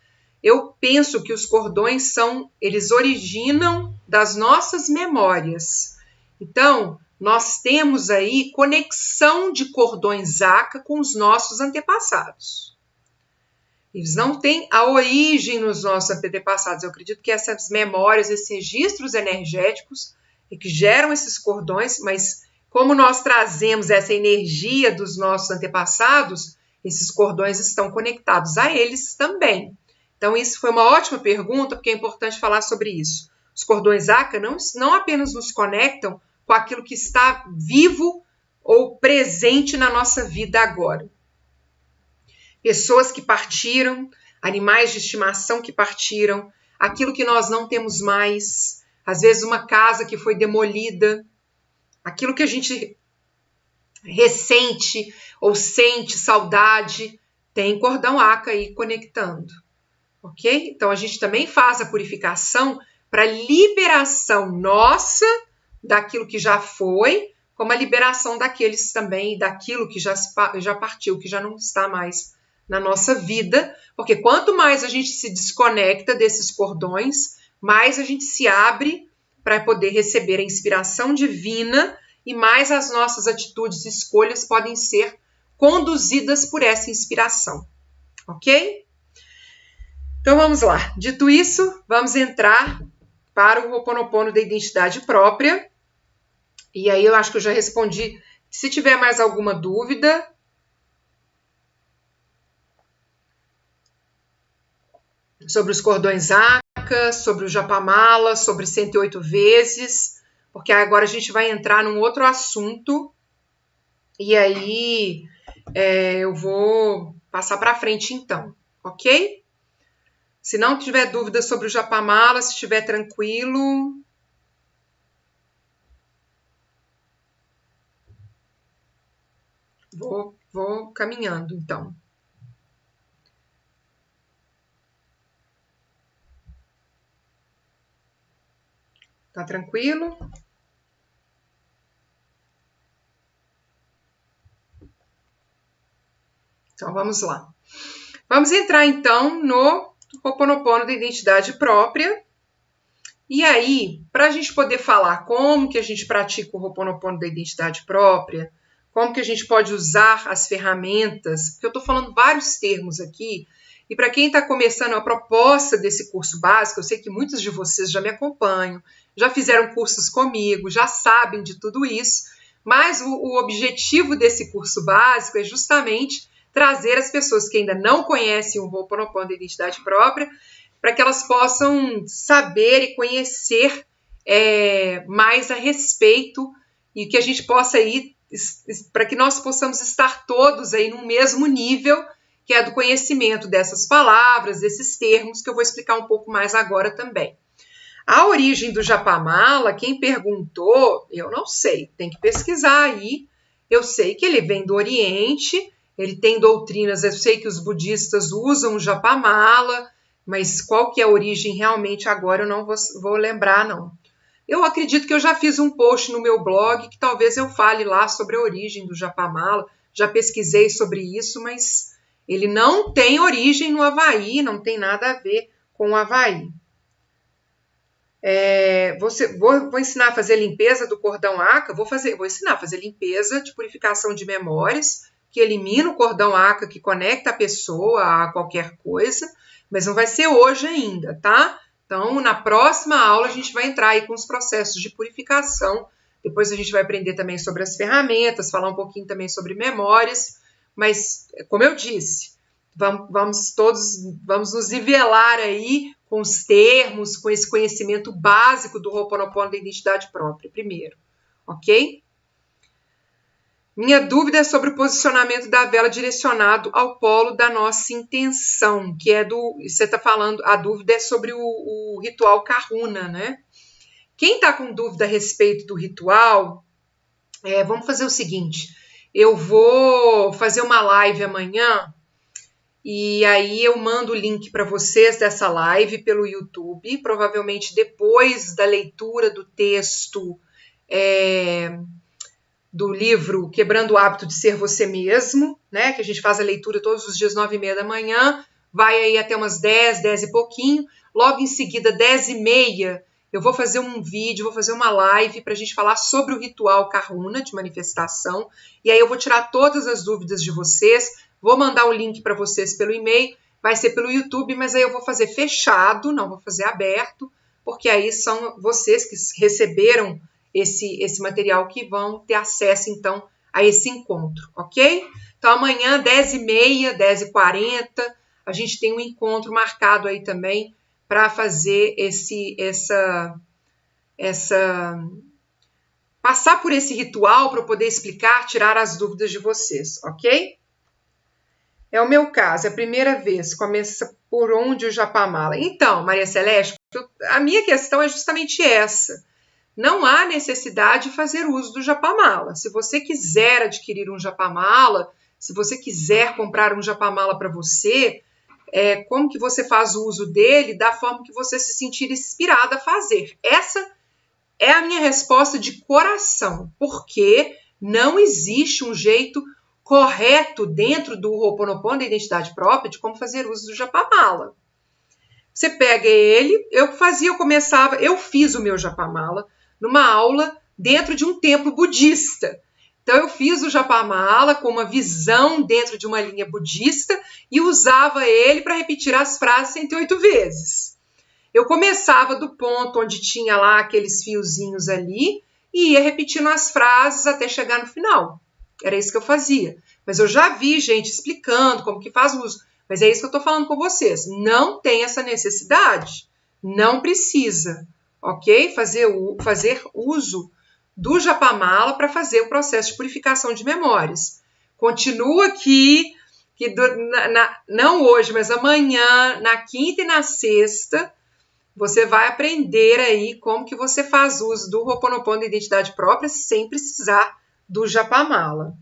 Eu penso que os cordões eles originam das nossas memórias. Então, nós temos aí conexão de cordões ACA com os nossos antepassados. Eles não têm a origem nos nossos antepassados. Eu acredito que essas memórias, esses registros energéticos é que geram esses cordões, mas como nós trazemos essa energia dos nossos antepassados, esses cordões estão conectados a eles também. Então, isso foi uma ótima pergunta, porque é importante falar sobre isso. Os cordões ACA não apenas nos conectam com aquilo que está vivo ou presente na nossa vida agora. Pessoas que partiram, animais de estimação que partiram, aquilo que nós não temos mais, às vezes uma casa que foi demolida, aquilo que a gente ressente ou sente saudade, tem cordão ACA aí conectando, ok? Então, a gente também faz a purificação para liberação nossa daquilo que já foi, como a liberação daqueles também, daquilo que já partiu, que já não está mais na nossa vida, porque quanto mais a gente se desconecta desses cordões, mais a gente se abre para poder receber a inspiração divina e mais as nossas atitudes e escolhas podem ser conduzidas por essa inspiração, ok? Então vamos lá. Dito isso, vamos entrar para o Ho'oponopono da identidade própria. E aí eu acho que eu já respondi. Se tiver mais alguma dúvida, sobre os cordões ACA, sobre o Japamala, sobre 108 vezes, porque agora a gente vai entrar num outro assunto e aí eu vou passar para frente então, ok? Se não tiver dúvida sobre o Japamala, se estiver tranquilo, vou caminhando então. Tá tranquilo? Então, vamos lá. Vamos entrar, então, no Ho'oponopono da identidade própria. E aí, para a gente poder falar como que a gente pratica o Ho'oponopono da identidade própria, como que a gente pode usar as ferramentas, porque eu estou falando vários termos aqui, e para quem está começando a proposta desse curso básico, eu sei que muitos de vocês já me acompanham, já fizeram cursos comigo, já sabem de tudo isso, mas o objetivo desse curso básico é justamente trazer as pessoas que ainda não conhecem o Ho'oponopono da identidade própria, para que elas possam saber e conhecer mais a respeito e que a gente possa ir, para que nós possamos estar todos aí no mesmo nível, que é do conhecimento dessas palavras, desses termos, que eu vou explicar um pouco mais agora também. A origem do Japamala, quem perguntou, eu não sei, tem que pesquisar aí. Eu sei que ele vem do Oriente, ele tem doutrinas, eu sei que os budistas usam o Japamala, mas qual que é a origem realmente agora eu não vou lembrar, não. Eu acredito que eu já fiz um post no meu blog que talvez eu fale lá sobre a origem do Japamala, já pesquisei sobre isso, mas ele não tem origem no Havaí, não tem nada a ver com o Havaí. Vou ensinar a fazer limpeza do cordão ACA, vou ensinar a fazer limpeza de purificação de memórias, que elimina o cordão ACA, que conecta a pessoa a qualquer coisa, mas não vai ser hoje ainda, tá? Então, na próxima aula, a gente vai entrar aí com os processos de purificação, depois a gente vai aprender também sobre as ferramentas, falar um pouquinho também sobre memórias, mas, como eu disse, vamos nos nivelar aí com os termos, com esse conhecimento básico do Ho'oponopono da identidade própria, primeiro, ok? Minha dúvida é sobre o posicionamento da vela direcionado ao polo da nossa intenção, que você está falando, a dúvida é sobre o ritual Kahuna, né? Quem está com dúvida a respeito do ritual, vamos fazer o seguinte, eu vou fazer uma live amanhã, e aí eu mando o link para vocês dessa live pelo YouTube, provavelmente depois da leitura do texto do livro Quebrando o Hábito de Ser Você Mesmo, né? Que a gente faz a leitura todos os dias 9h30 da manhã, vai aí até umas 10, 10 e pouquinho. Logo em seguida, 10h30, eu vou fazer um vídeo, vou fazer uma live para a gente falar sobre o ritual Kahuna de manifestação. E aí eu vou tirar todas as dúvidas de vocês, vou mandar o link para vocês pelo e-mail, vai ser pelo YouTube, mas aí eu vou fazer fechado, não vou fazer aberto, porque aí são vocês que receberam esse material que vão ter acesso, então, a esse encontro, ok? Então, amanhã, 10h30, 10h40, a gente tem um encontro marcado aí também para fazer passar por esse ritual para eu poder explicar, tirar as dúvidas de vocês, ok? É o meu caso, é a primeira vez, começa por onde o Japamala. Então, Maria Celeste, a minha questão é justamente essa. Não há necessidade de fazer uso do Japamala. Se você quiser adquirir um Japamala, se você quiser comprar um Japamala para você, como que você faz o uso dele da forma que você se sentir inspirada a fazer. Essa é a minha resposta de coração, porque não existe um jeito correto dentro do Ho'oponopono da identidade própria de como fazer uso do Japamala. Você pega ele, eu fiz o meu Japamala numa aula dentro de um templo budista. Então, eu fiz o Japamala com uma visão dentro de uma linha budista e usava ele para repetir as frases 108 vezes. Eu começava do ponto onde tinha lá aqueles fiozinhos ali e ia repetindo as frases até chegar no final. Era isso que eu fazia. Mas eu já vi gente explicando como que faz uso. Mas é isso que eu estou falando com vocês. Não tem essa necessidade. Não precisa, ok? Fazer uso do Japamala para fazer o processo de purificação de memórias. Continua aqui, não hoje, mas amanhã, na quinta e na sexta, você vai aprender aí como que você faz uso do Ho'oponopono da identidade própria sem precisar do Japamala.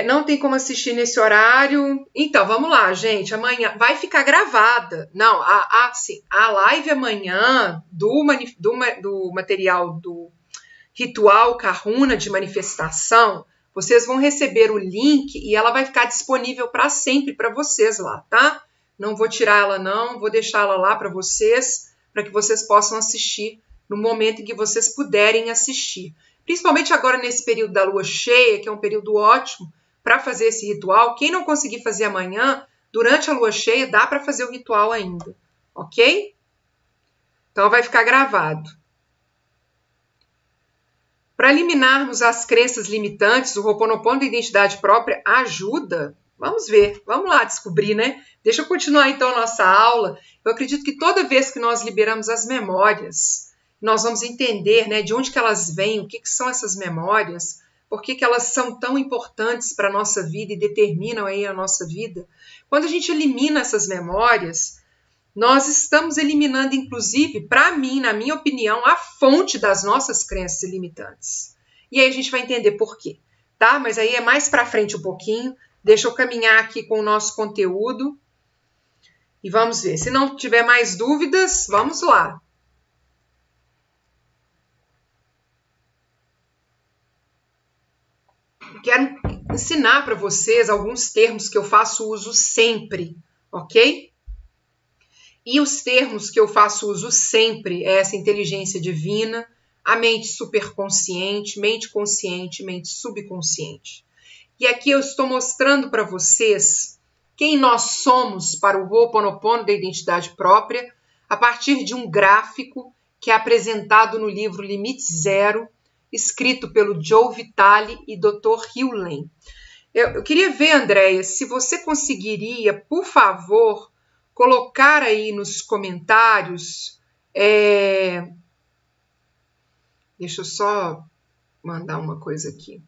Não tem como assistir nesse horário. Então, vamos lá, gente. Amanhã vai ficar gravada. Não, a live amanhã do material do ritual Kahuna de manifestação, vocês vão receber o link e ela vai ficar disponível para sempre para vocês lá, tá? Não vou tirar ela não, vou deixar ela lá para vocês, para que vocês possam assistir no momento em que vocês puderem assistir. Principalmente agora nesse período da lua cheia, que é um período ótimo para fazer esse ritual. Quem não conseguir fazer amanhã, durante a lua cheia, dá para fazer o ritual ainda, ok? Então vai ficar gravado. Para eliminarmos as crenças limitantes, o Ho'oponopono da identidade própria ajuda? Vamos ver, vamos lá descobrir, né? Deixa eu continuar então a nossa aula. Eu acredito que toda vez que nós liberamos as memórias, nós vamos entender, né, de onde que elas vêm, o que são essas memórias, por que elas são tão importantes para a nossa vida e determinam aí a nossa vida. Quando a gente elimina essas memórias, nós estamos eliminando, inclusive, para mim, na minha opinião, a fonte das nossas crenças limitantes. E aí a gente vai entender por quê, tá? Mas aí é mais para frente um pouquinho. Deixa eu caminhar aqui com o nosso conteúdo e vamos ver. Se não tiver mais dúvidas, vamos lá. Quero ensinar para vocês alguns termos que eu faço uso sempre, ok? E os termos que eu faço uso sempre é essa inteligência divina, a mente superconsciente, mente consciente, mente subconsciente. E aqui eu estou mostrando para vocês quem nós somos para o Ho'oponopono da identidade própria a partir de um gráfico que é apresentado no livro Limite Zero, escrito pelo Joe Vitale e Dr. Hugh. Eu queria ver, Andréia, se você conseguiria, por favor, colocar aí nos comentários. Deixa eu só mandar uma coisa aqui.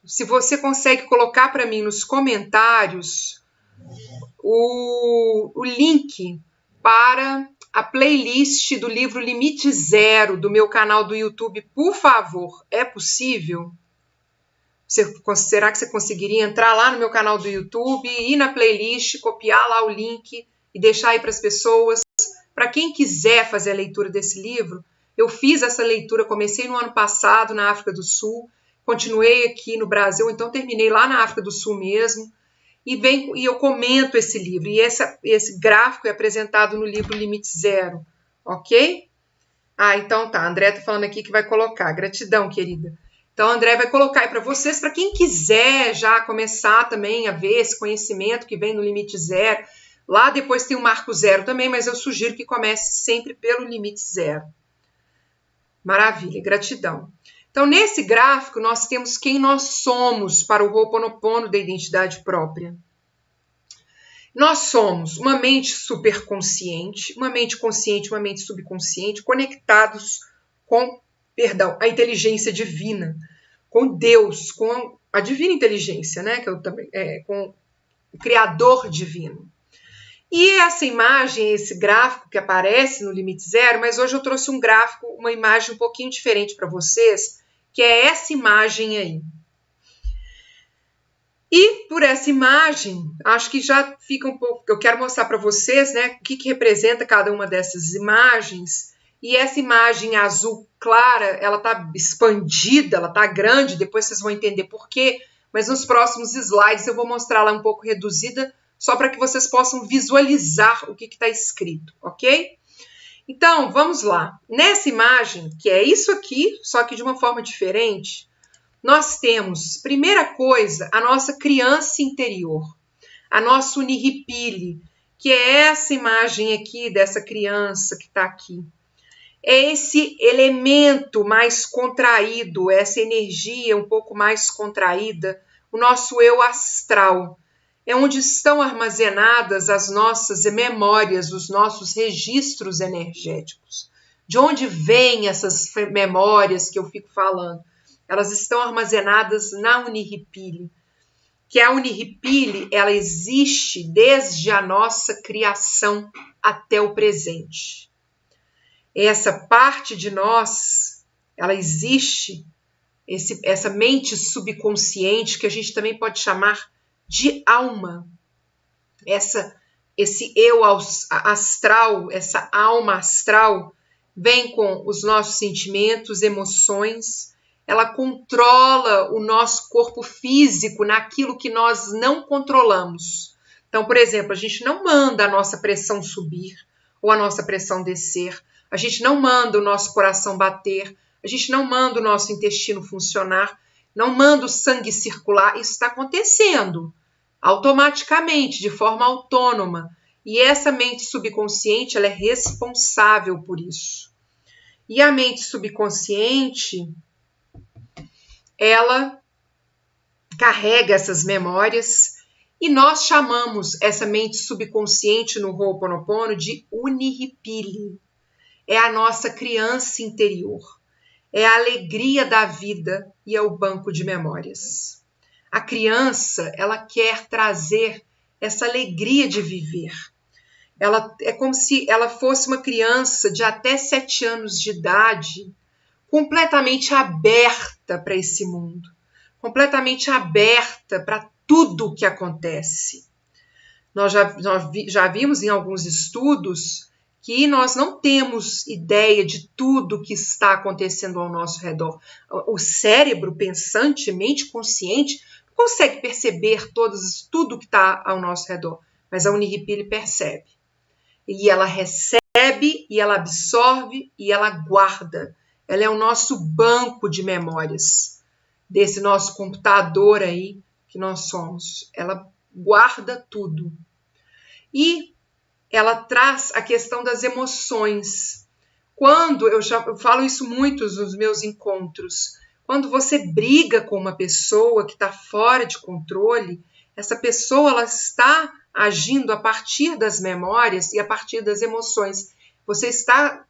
Se você consegue colocar para mim nos comentários o link para a playlist do livro Limite Zero do meu canal do YouTube, por favor. É possível? Será que você conseguiria entrar lá no meu canal do YouTube, ir na playlist, copiar lá o link e deixar aí para as pessoas? Para quem quiser fazer a leitura desse livro, eu fiz essa leitura, comecei no ano passado na África do Sul, continuei aqui no Brasil, então terminei lá na África do Sul mesmo, e eu comento esse livro. E esse gráfico é apresentado no livro Limite Zero, ok? Então tá, a André tá falando aqui que vai colocar. Gratidão, querida. Então, a André vai colocar aí para vocês, para quem quiser já começar também a ver esse conhecimento que vem no Limite Zero. Lá depois tem o Marco Zero também, mas eu sugiro que comece sempre pelo Limite Zero. Maravilha, gratidão. Então, nesse gráfico, nós temos quem nós somos para o Ho'oponopono da identidade própria. Nós somos uma mente superconsciente, uma mente consciente, uma mente subconsciente, conectados com, a inteligência divina, com Deus, com a divina inteligência, né? Que eu também, com o Criador divino. E essa imagem, esse gráfico que aparece no Limite Zero, mas hoje eu trouxe um gráfico, uma imagem um pouquinho diferente para vocês, que é essa imagem aí. E por essa imagem, acho que já fica um pouco... Eu quero mostrar para vocês, né, o que representa cada uma dessas imagens. E essa imagem azul clara, ela está expandida, ela está grande, depois vocês vão entender por quê. Mas nos próximos slides eu vou mostrar ela um pouco reduzida, só para que vocês possam visualizar o que está escrito, ok? Então, vamos lá. Nessa imagem, que é isso aqui, só que de uma forma diferente, nós temos, primeira coisa, a nossa criança interior, a nossa Uniripili, que é essa imagem aqui dessa criança que está aqui. É esse elemento mais contraído, essa energia um pouco mais contraída, o nosso eu astral. É onde estão armazenadas as nossas memórias, os nossos registros energéticos. De onde vêm essas memórias que eu fico falando? Elas estão armazenadas na Uniripili. Que a Uniripili, ela existe desde a nossa criação até o presente. Essa parte de nós, ela existe, essa mente subconsciente, que a gente também pode chamar de alma. Esse eu astral, essa alma astral, vem com os nossos sentimentos, emoções, ela controla o nosso corpo físico naquilo que nós não controlamos. Então, por exemplo, a gente não manda a nossa pressão subir ou a nossa pressão descer, a gente não manda o nosso coração bater, a gente não manda o nosso intestino funcionar, não manda o sangue circular, isso está acontecendo automaticamente, de forma autônoma. E essa mente subconsciente, ela é responsável por isso. E a mente subconsciente, ela carrega essas memórias e nós chamamos essa mente subconsciente no Ho'oponopono de Uniripili. É a nossa criança interior, é a alegria da vida e é o banco de memórias. A criança, ela quer trazer essa alegria de viver. Ela é como se ela fosse uma criança de até 7 anos de idade, completamente aberta para esse mundo, completamente aberta para tudo o que acontece. Nós já vimos em alguns estudos que nós não temos ideia de tudo que está acontecendo ao nosso redor. O cérebro pensante, mente consciente, não consegue perceber tudo que está ao nosso redor, mas a Uniripili percebe. E ela recebe, e ela absorve, e ela guarda. Ela é o nosso banco de memórias, desse nosso computador aí que nós somos. Ela guarda tudo. E ela traz a questão das emoções. Quando, eu falo isso muito nos meus encontros, quando você briga com uma pessoa que está fora de controle, essa pessoa ela está agindo a partir das memórias e a partir das emoções. Você está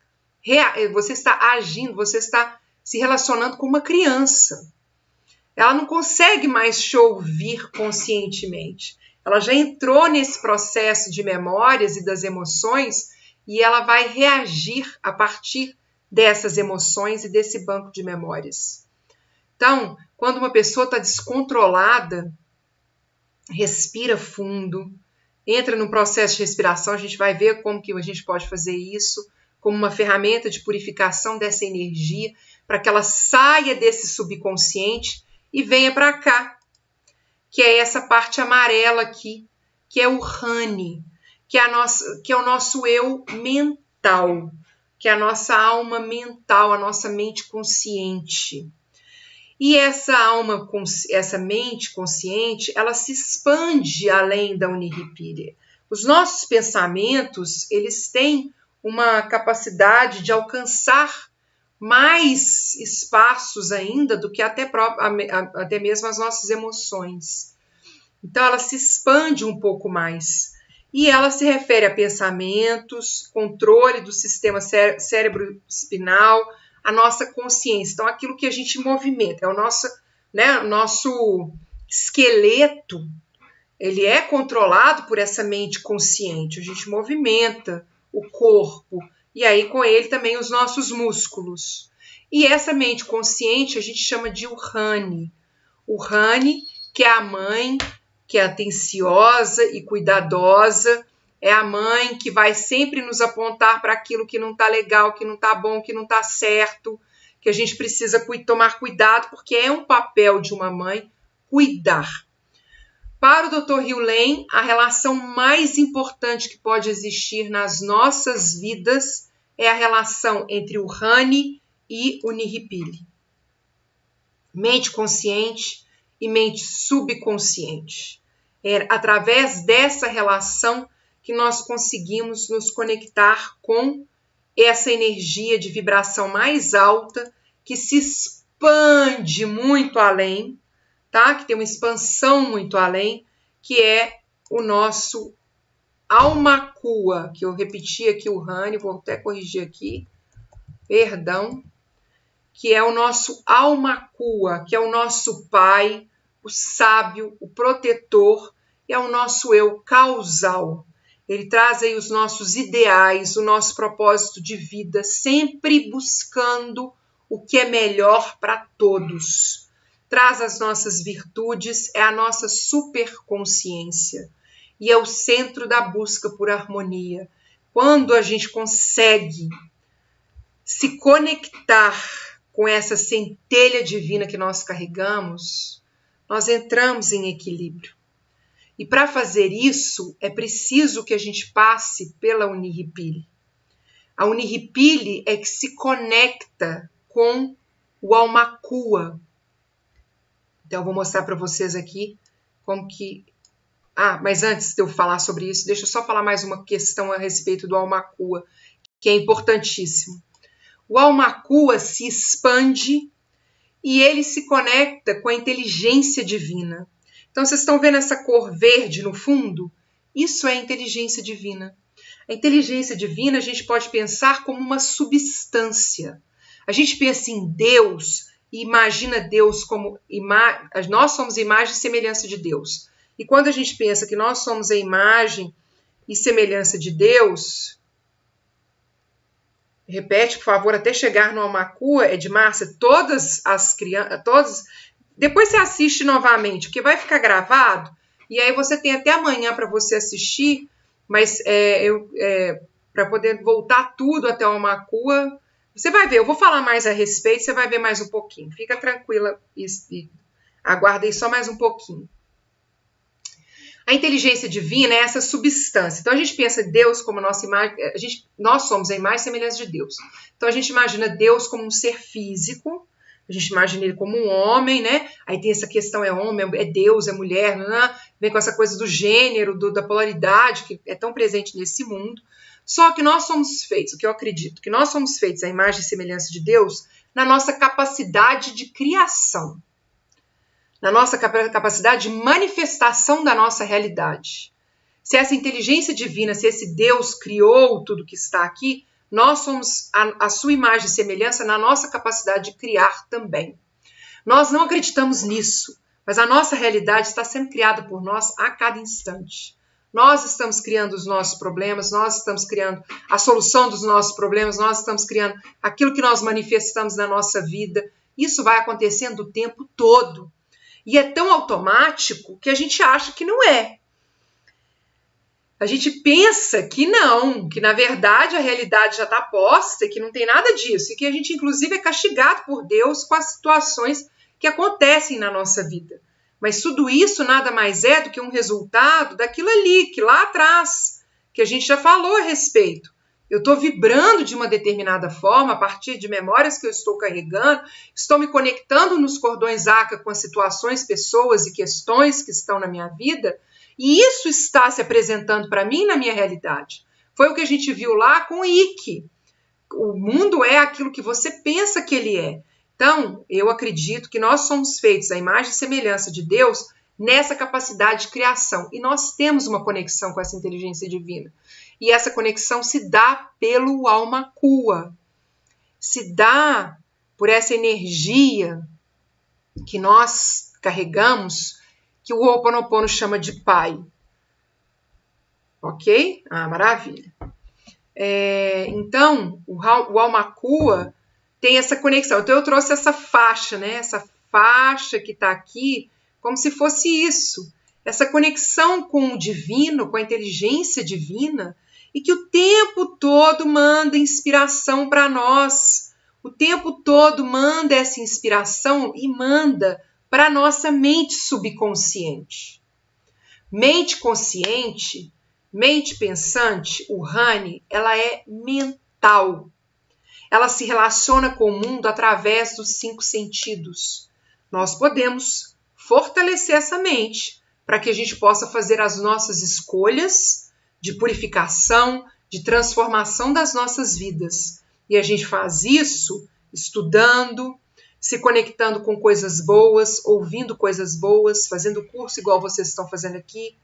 agindo, você está se relacionando com uma criança. Ela não consegue mais te ouvir conscientemente. Ela já entrou nesse processo de memórias e das emoções e ela vai reagir a partir dessas emoções e desse banco de memórias. Então, quando uma pessoa está descontrolada, respira fundo, entra no processo de respiração, a gente vai ver como que a gente pode fazer isso como uma ferramenta de purificação dessa energia, para que ela saia desse subconsciente e venha para cá, que é essa parte amarela aqui, que é o Rani, que é o nosso eu mental, que é a nossa alma mental, a nossa mente consciente. E essa mente consciente, ela se expande além da Uniripiri. Os nossos pensamentos, eles têm uma capacidade de alcançar mais espaços ainda do que até mesmo as nossas emoções. Então, ela se expande um pouco mais. E ela se refere a pensamentos, controle do sistema cérebro-espinal, a nossa consciência. Então, aquilo que a gente movimenta, é o nosso esqueleto, ele é controlado por essa mente consciente. A gente movimenta o corpo, e aí com ele também os nossos músculos. E essa mente consciente a gente chama de Urani. Urani, que é a mãe, que é atenciosa e cuidadosa, é a mãe que vai sempre nos apontar para aquilo que não está legal, que não está bom, que não está certo, que a gente precisa tomar cuidado, porque é um papel de uma mãe cuidar. Para o Dr. Hugh a relação mais importante que pode existir nas nossas vidas é a relação entre o Rani e o Nihipili. Mente consciente e mente subconsciente. É através dessa relação que nós conseguimos nos conectar com essa energia de vibração mais alta que se expande muito além, tá? Que tem uma expansão muito além, que é o nosso Almakua, que eu repeti aqui o Rani, vou até corrigir aqui, perdão, que é o nosso Almakua, que é o nosso pai, o sábio, o protetor, e é o nosso eu causal. Ele traz aí os nossos ideais, o nosso propósito de vida, sempre buscando o que é melhor para todos. Traz as nossas virtudes, é a nossa superconsciência. E é o centro da busca por harmonia. Quando a gente consegue se conectar com essa centelha divina que nós carregamos, nós entramos em equilíbrio. E para fazer isso, é preciso que a gente passe pela Uniripili. A Uniripili é que se conecta com o Almakua. Então, eu vou mostrar para vocês aqui como que... mas antes de eu falar sobre isso, deixa eu só falar mais uma questão a respeito do Almakua, que é importantíssimo. O Almakua se expande e ele se conecta com a inteligência divina. Então, vocês estão vendo essa cor verde no fundo? Isso é inteligência divina. A inteligência divina a gente pode pensar como uma substância. A gente pensa em Deus e imagina Deus como... Nós somos imagem e semelhança de Deus. E quando a gente pensa que nós somos a imagem e semelhança de Deus... Repete, por favor, até chegar no Almakua, Edmárcia, todas as crianças... Depois você assiste novamente, porque vai ficar gravado, e aí você tem até amanhã para você assistir, mas para poder voltar tudo até o Almakua, você vai ver, eu vou falar mais a respeito, você vai ver mais um pouquinho. Fica tranquila e aguarde aí só mais um pouquinho. A inteligência divina é essa substância. Então, a gente pensa Deus como nossa imagem, nós somos a imagem e semelhança de Deus. Então, a gente imagina Deus como um ser físico, a gente imagina ele como um homem, né? Aí tem essa questão, é homem, é Deus, é mulher, né? Vem com essa coisa do gênero, da polaridade, que é tão presente nesse mundo. Só que nós somos feitos, o que eu acredito, que nós somos feitos a imagem e semelhança de Deus na nossa capacidade de criação, na nossa capacidade de manifestação da nossa realidade. Se essa inteligência divina, se esse Deus criou tudo que está aqui, nós somos a sua imagem e semelhança na nossa capacidade de criar também. Nós não acreditamos nisso, mas a nossa realidade está sendo criada por nós a cada instante. Nós estamos criando os nossos problemas, nós estamos criando a solução dos nossos problemas, nós estamos criando aquilo que nós manifestamos na nossa vida. Isso vai acontecendo o tempo todo. E é tão automático que a gente acha que não é. A gente pensa que não, que na verdade a realidade já está posta, que não tem nada disso, e que a gente inclusive é castigado por Deus com as situações que acontecem na nossa vida. Mas tudo isso nada mais é do que um resultado daquilo ali, que lá atrás, que a gente já falou a respeito. Eu estou vibrando de uma determinada forma, a partir de memórias que eu estou carregando, estou me conectando nos cordões ACA com as situações, pessoas e questões que estão na minha vida, e isso está se apresentando para mim na minha realidade. Foi o que a gente viu lá com o Ike. O mundo é aquilo que você pensa que ele é. Então, eu acredito que nós somos feitos à imagem e semelhança de Deus nessa capacidade de criação. E nós temos uma conexão com essa inteligência divina. E essa conexão se dá pelo alma cua. Se dá por essa energia que nós carregamos, que o Ho'oponopono chama de Pai. Ok? Ah, maravilha. Então, o alma cua tem essa conexão. Então, eu trouxe essa faixa, né? Essa faixa que está aqui, como se fosse isso. Essa conexão com o divino, com a inteligência divina, e que o tempo todo manda inspiração para nós. O tempo todo manda essa inspiração e manda para a nossa mente subconsciente. Mente consciente, mente pensante, o Rani, ela é mental. Ela se relaciona com o mundo através dos 5 sentidos. Nós podemos fortalecer essa mente para que a gente possa fazer as nossas escolhas de purificação, de transformação das nossas vidas. E a gente faz isso estudando, se conectando com coisas boas, ouvindo coisas boas, fazendo curso igual vocês estão fazendo aqui.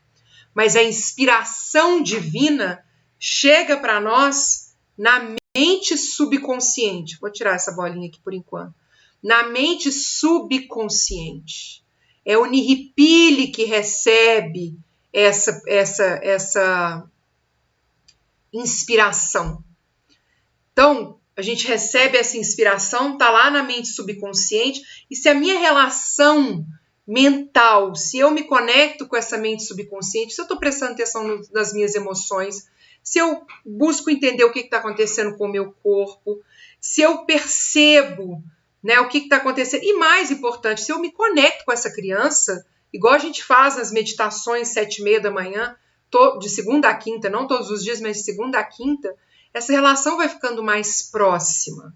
Mas a inspiração divina chega para nós na mente subconsciente. Vou tirar essa bolinha aqui por enquanto. Na mente subconsciente. É o Nihipili que recebe essa inspiração. Então, a gente recebe essa inspiração, está lá na mente subconsciente, e se a minha relação mental, se eu me conecto com essa mente subconsciente, se eu estou prestando atenção nas minhas emoções, se eu busco entender o que está acontecendo com o meu corpo, se eu percebo, né, o que está acontecendo, e mais importante, se eu me conecto com essa criança, igual a gente faz nas meditações 7h30 da manhã, de segunda a quinta, não todos os dias, mas de segunda a quinta, essa relação vai ficando mais próxima.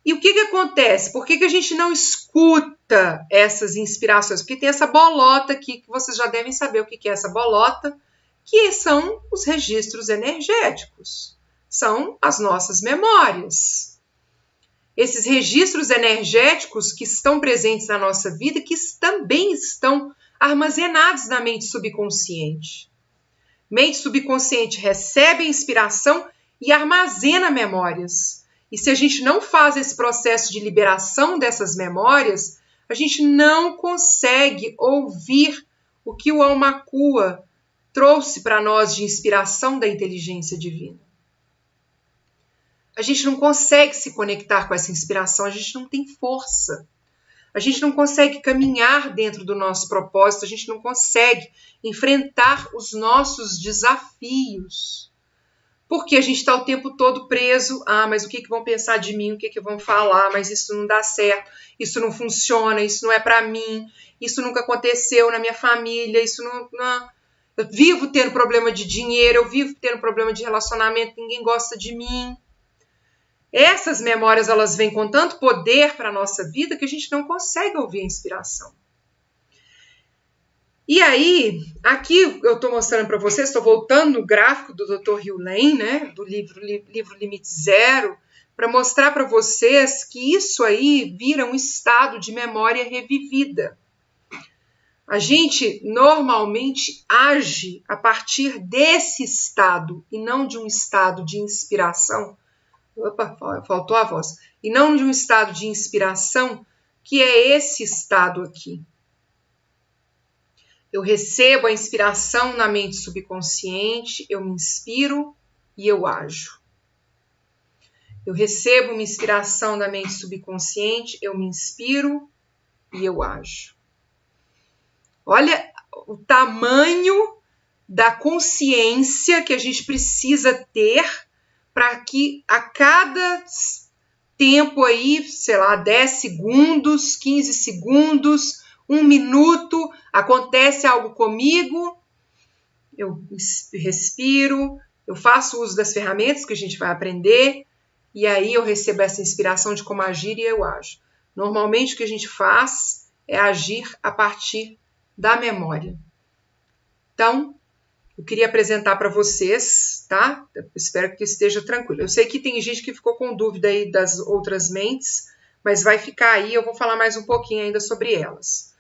E o que acontece? Por que a gente não escuta essas inspirações? Porque tem essa bolota aqui, que vocês já devem saber o que é essa bolota, que são os registros energéticos. São as nossas memórias. Esses registros energéticos que estão presentes na nossa vida, que também estão armazenados na mente subconsciente. Mente subconsciente recebe a inspiração e armazena memórias. E se a gente não faz esse processo de liberação dessas memórias, a gente não consegue ouvir o que o Alma Cua trouxe para nós de inspiração da inteligência divina. A gente não consegue se conectar com essa inspiração, a gente não tem força. A gente não consegue caminhar dentro do nosso propósito, a gente não consegue enfrentar os nossos desafios. Porque a gente está o tempo todo preso, mas o que vão pensar de mim, o que vão falar, mas isso não dá certo, isso não funciona, isso não é para mim, isso nunca aconteceu na minha família, isso não... Eu vivo tendo problema de dinheiro, eu vivo tendo problema de relacionamento, ninguém gosta de mim. Essas memórias, elas vêm com tanto poder para a nossa vida que a gente não consegue ouvir a inspiração. E aí, aqui eu estou mostrando para vocês, estou voltando no gráfico do Dr. Hugh Lane, né, do livro Limite Zero, para mostrar para vocês que isso aí vira um estado de memória revivida. A gente normalmente age a partir desse estado e não de um estado de inspiração. Opa, faltou a voz. E não de um estado de inspiração, que é esse estado aqui. Eu recebo a inspiração na mente subconsciente, eu me inspiro e eu ajo. Eu recebo uma inspiração da mente subconsciente, eu me inspiro e eu ajo. Olha o tamanho da consciência que a gente precisa ter para que a cada tempo aí, sei lá, 10 segundos, 15 segundos, 1 minuto, acontece algo comigo, eu respiro, eu faço uso das ferramentas que a gente vai aprender, e aí eu recebo essa inspiração de como agir e eu ajo. Normalmente o que a gente faz é agir a partir da memória. Então, eu queria apresentar para vocês, tá? Eu espero que esteja tranquilo. Eu sei que tem gente que ficou com dúvida aí das outras mentes, mas vai ficar aí, eu vou falar mais um pouquinho ainda sobre elas.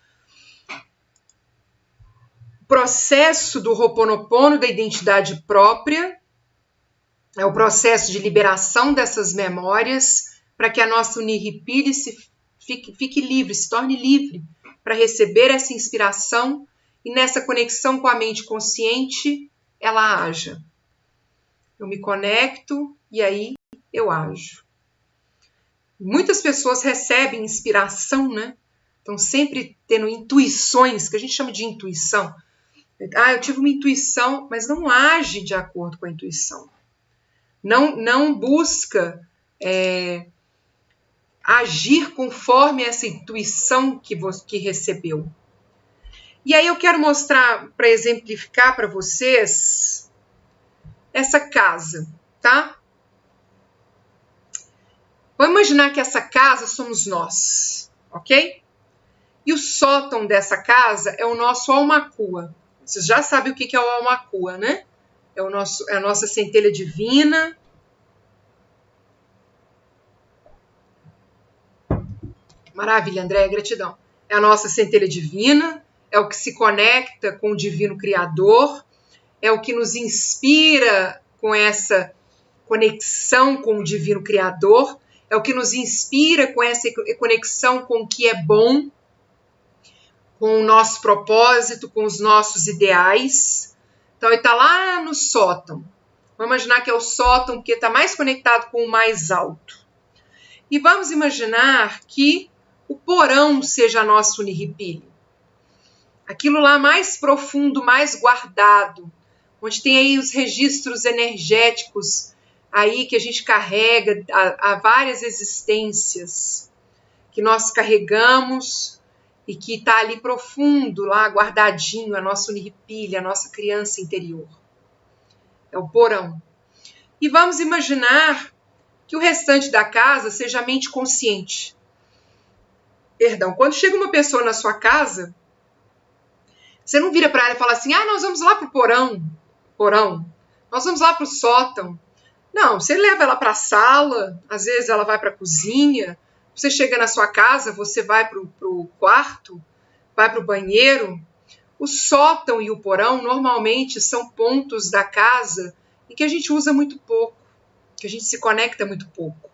O processo do Ho'oponopono, da identidade própria, é o processo de liberação dessas memórias para que a nossa Uniripili fique livre, se torne livre para receber essa inspiração e nessa conexão com a mente consciente, ela haja. Eu me conecto e aí eu ajo. Muitas pessoas recebem inspiração, né? Estão sempre tendo intuições, que a gente chama de intuição. Ah, eu tive uma intuição, mas não age de acordo com a intuição. Não busca agir conforme essa intuição que recebeu. E aí eu quero mostrar, para exemplificar para vocês, essa casa, tá? Vamos imaginar que essa casa somos nós, ok? E o sótão dessa casa é o nosso Aumakua. Vocês já sabem o que é o Aumakua, né? É a nossa centelha divina. Maravilha, André, gratidão. É a nossa centelha divina, é o que se conecta com o divino criador, é o que nos inspira com essa conexão com o divino criador, é o que nos inspira com essa conexão com o que é bom, com o nosso propósito, com os nossos ideais. Então, ele está lá no sótão. Vamos imaginar que é o sótão porque está mais conectado com o mais alto. E vamos imaginar que o porão seja a nossa Uniripili. Aquilo lá mais profundo, mais guardado, onde tem aí os registros energéticos aí que a gente carrega há várias existências, que nós carregamos e que está ali profundo, lá guardadinho, a nossa Uniripili, a nossa criança interior. É o porão. E vamos imaginar que o restante da casa seja a mente consciente. Perdão, quando chega uma pessoa na sua casa, você não vira para ela e fala assim, nós vamos lá para o porão, nós vamos lá para o sótão. Não, você leva ela para a sala, às vezes ela vai para a cozinha, você chega na sua casa, você vai para o quarto, vai para o banheiro. O sótão e o porão normalmente são pontos da casa em que a gente usa muito pouco, que a gente se conecta muito pouco.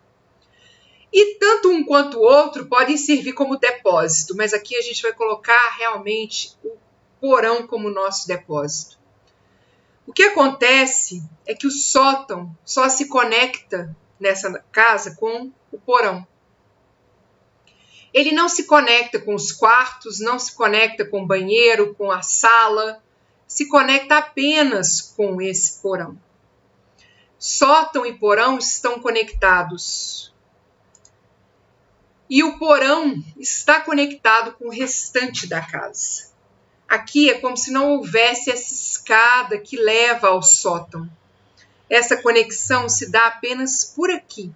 E tanto um quanto o outro podem servir como depósito, mas aqui a gente vai colocar realmente o porão como nosso depósito. O que acontece é que o sótão só se conecta nessa casa com o porão. Ele não se conecta com os quartos, não se conecta com o banheiro, com a sala, se conecta apenas com esse porão. Sótão e porão estão conectados. E o porão está conectado com o restante da casa. Aqui é como se não houvesse essa escada que leva ao sótão. Essa conexão se dá apenas por aqui,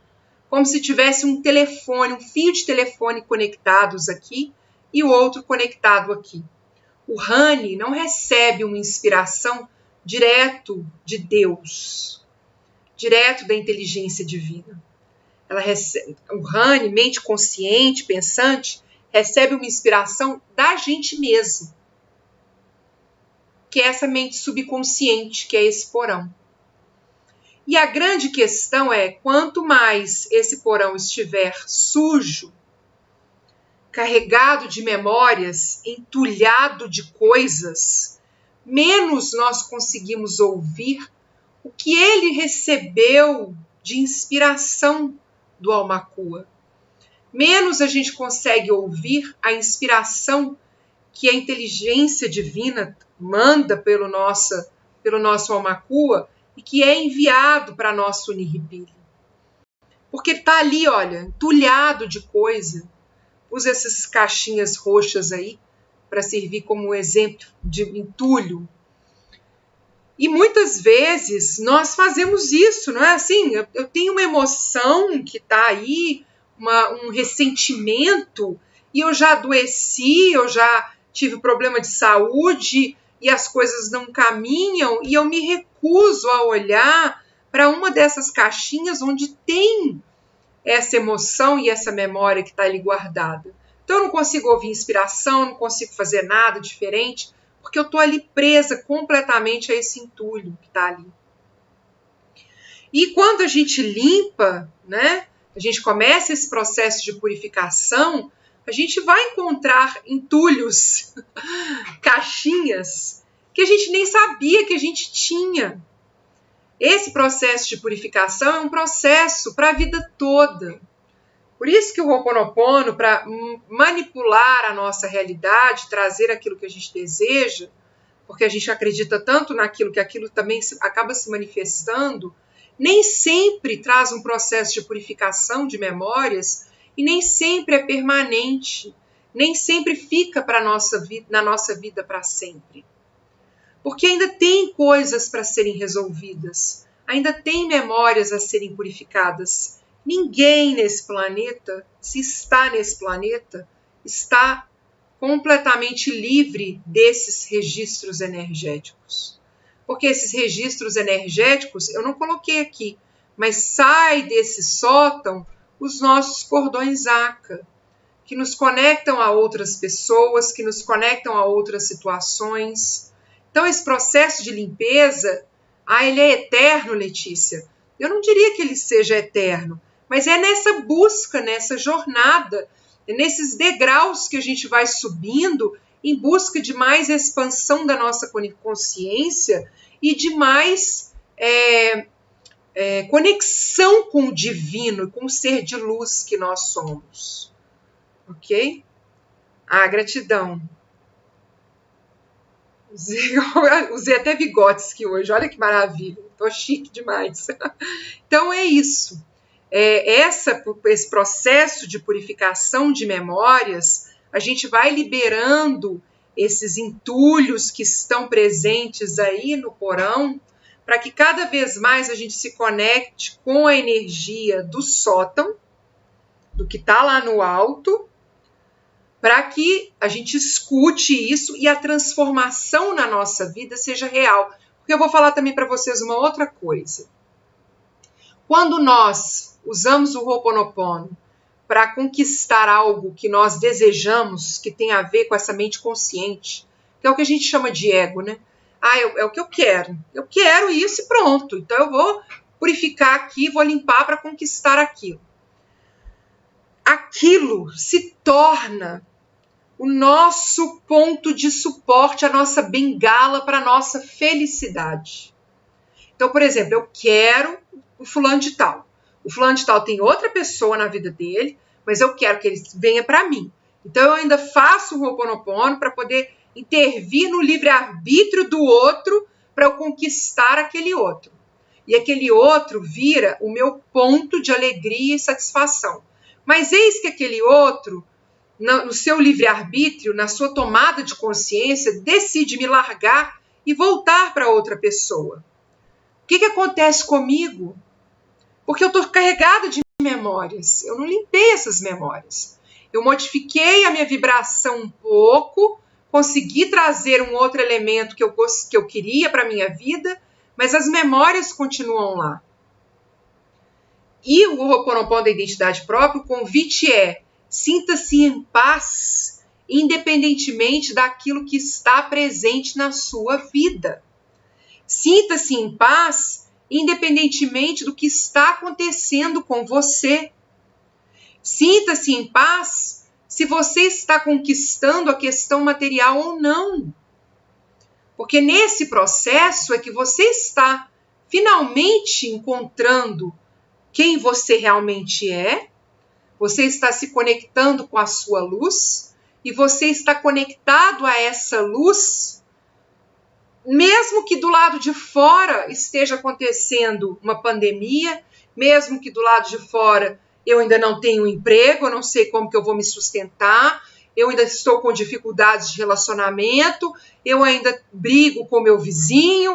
como se tivesse um telefone, um fio de telefone conectados aqui e o outro conectado aqui. O Rani não recebe uma inspiração direto de Deus, direto da inteligência divina. O Rani, mente consciente, pensante, recebe uma inspiração da gente mesmo, que é essa mente subconsciente, que é esse porão. E a grande questão é, quanto mais esse porão estiver sujo, carregado de memórias, entulhado de coisas, menos nós conseguimos ouvir o que ele recebeu de inspiração do Alma Cua. Menos a gente consegue ouvir a inspiração que a inteligência divina manda pelo nosso Alma Cua e que é enviado para nosso Niribili. Porque está ali, olha, entulhado de coisa. Usa essas caixinhas roxas aí para servir como exemplo de entulho. E muitas vezes nós fazemos isso, não é assim? Eu tenho uma emoção que está aí, um ressentimento, e eu já adoeci, eu já tive problema de saúde e as coisas não caminham, e eu me recuso a olhar para uma dessas caixinhas onde tem essa emoção e essa memória que está ali guardada. Então eu não consigo ouvir inspiração, não consigo fazer nada diferente, porque eu estou ali presa completamente a esse entulho que está ali. E quando a gente limpa, né, a gente começa esse processo de purificação, a gente vai encontrar entulhos, caixinhas, que a gente nem sabia que a gente tinha. Esse processo de purificação é um processo para a vida toda. Por isso que o Ho'oponopono, para manipular a nossa realidade, trazer aquilo que a gente deseja, porque a gente acredita tanto naquilo que aquilo também acaba se manifestando, nem sempre traz um processo de purificação de memórias e nem sempre é permanente, nem sempre fica na nossa vida para sempre. Porque ainda tem coisas para serem resolvidas, ainda tem memórias a serem purificadas. Ninguém nesse planeta, se está nesse planeta, está completamente livre desses registros energéticos. Porque esses registros energéticos, eu não coloquei aqui, mas sai desse sótão os nossos cordões Aka, que nos conectam a outras pessoas, que nos conectam a outras situações. Então, esse processo de limpeza, ele é eterno, Letícia. Eu não diria que ele seja eterno, mas é nessa busca, nessa jornada, nesses degraus que a gente vai subindo em busca de mais expansão da nossa consciência e de mais conexão com o divino, com o ser de luz que nós somos. Ok? Gratidão. Usei até Vygotsky hoje, olha que maravilha, tô chique demais. Então é isso. Esse processo de purificação de memórias, a gente vai liberando esses entulhos que estão presentes aí no porão, para que cada vez mais a gente se conecte com a energia do sótão, do que está lá no alto, para que a gente escute isso e a transformação na nossa vida seja real. Porque eu vou falar também para vocês uma outra coisa. Quando nós usamos o Ho'oponopono para conquistar algo que nós desejamos, que tem a ver com essa mente consciente, que é o que a gente chama de ego, né? É o que eu quero. Eu quero isso e pronto. Então eu vou purificar aqui, vou limpar para conquistar aquilo. Aquilo se torna o nosso ponto de suporte, a nossa bengala para a nossa felicidade. Então, por exemplo, eu quero o fulano de tal. O fulano de tal tem outra pessoa na vida dele, mas eu quero que ele venha para mim. Então, eu ainda faço o Ho'oponopono para poder intervir no livre-arbítrio do outro para eu conquistar aquele outro. E aquele outro vira o meu ponto de alegria e satisfação. Mas eis que aquele outro, no seu livre-arbítrio, na sua tomada de consciência, decide me largar e voltar para outra pessoa. O que acontece comigo? Porque eu estou carregada de memórias. Eu não limpei essas memórias. Eu modifiquei a minha vibração um pouco, consegui trazer um outro elemento que eu queria para a minha vida, mas as memórias continuam lá. E o Ho'oponopono da identidade própria, o convite é: sinta-se em paz, independentemente daquilo que está presente na sua vida. Sinta-se em paz, independentemente do que está acontecendo com você. Sinta-se em paz se você está conquistando a questão material ou não. Porque nesse processo é que você está finalmente encontrando quem você realmente é, você está se conectando com a sua luz e você está conectado a essa luz, mesmo que do lado de fora esteja acontecendo uma pandemia, mesmo que do lado de fora eu ainda não tenho emprego, eu não sei como que eu vou me sustentar, eu ainda estou com dificuldades de relacionamento, eu ainda brigo com meu vizinho,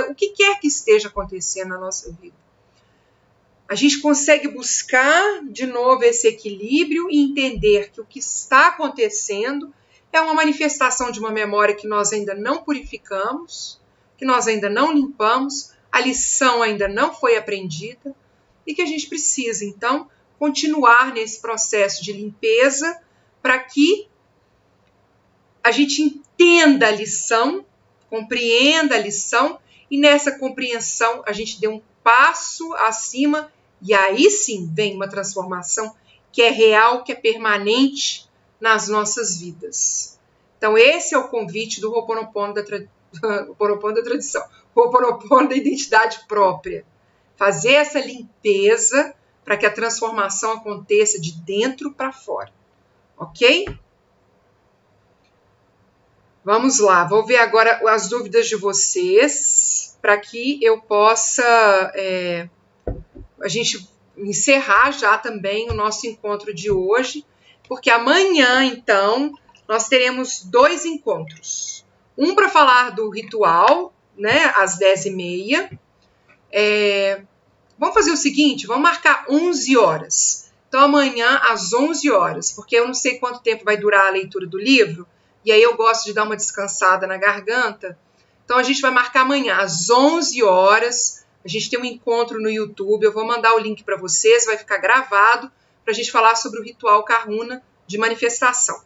o que quer que esteja acontecendo na nossa vida. A gente consegue buscar de novo esse equilíbrio e entender que o que está acontecendo é uma manifestação de uma memória que nós ainda não purificamos, que nós ainda não limpamos, a lição ainda não foi aprendida e que a gente precisa, então, continuar nesse processo de limpeza para que a gente entenda a lição, compreenda a lição e nessa compreensão a gente dê um passo acima e aí sim vem uma transformação que é real, que é permanente nas nossas vidas. Então esse é o convite do Ho'oponopono da tradição, Ho'oponopono da identidade própria. Fazer essa limpeza para que a transformação aconteça de dentro para fora. Ok? Vamos lá, vou ver agora as dúvidas de vocês para que eu possa a gente encerrar já também o nosso encontro de hoje, porque amanhã, então, nós teremos 2 encontros. Um para falar do ritual, né, às 10h30. Vamos fazer o seguinte, vamos marcar 11 horas. Então, amanhã, às 11 horas, porque eu não sei quanto tempo vai durar a leitura do livro, e aí eu gosto de dar uma descansada na garganta. Então, a gente vai marcar amanhã, às 11 horas. A gente tem um encontro no YouTube, eu vou mandar o link para vocês, vai ficar gravado, para a gente falar sobre o ritual Kahuna de manifestação.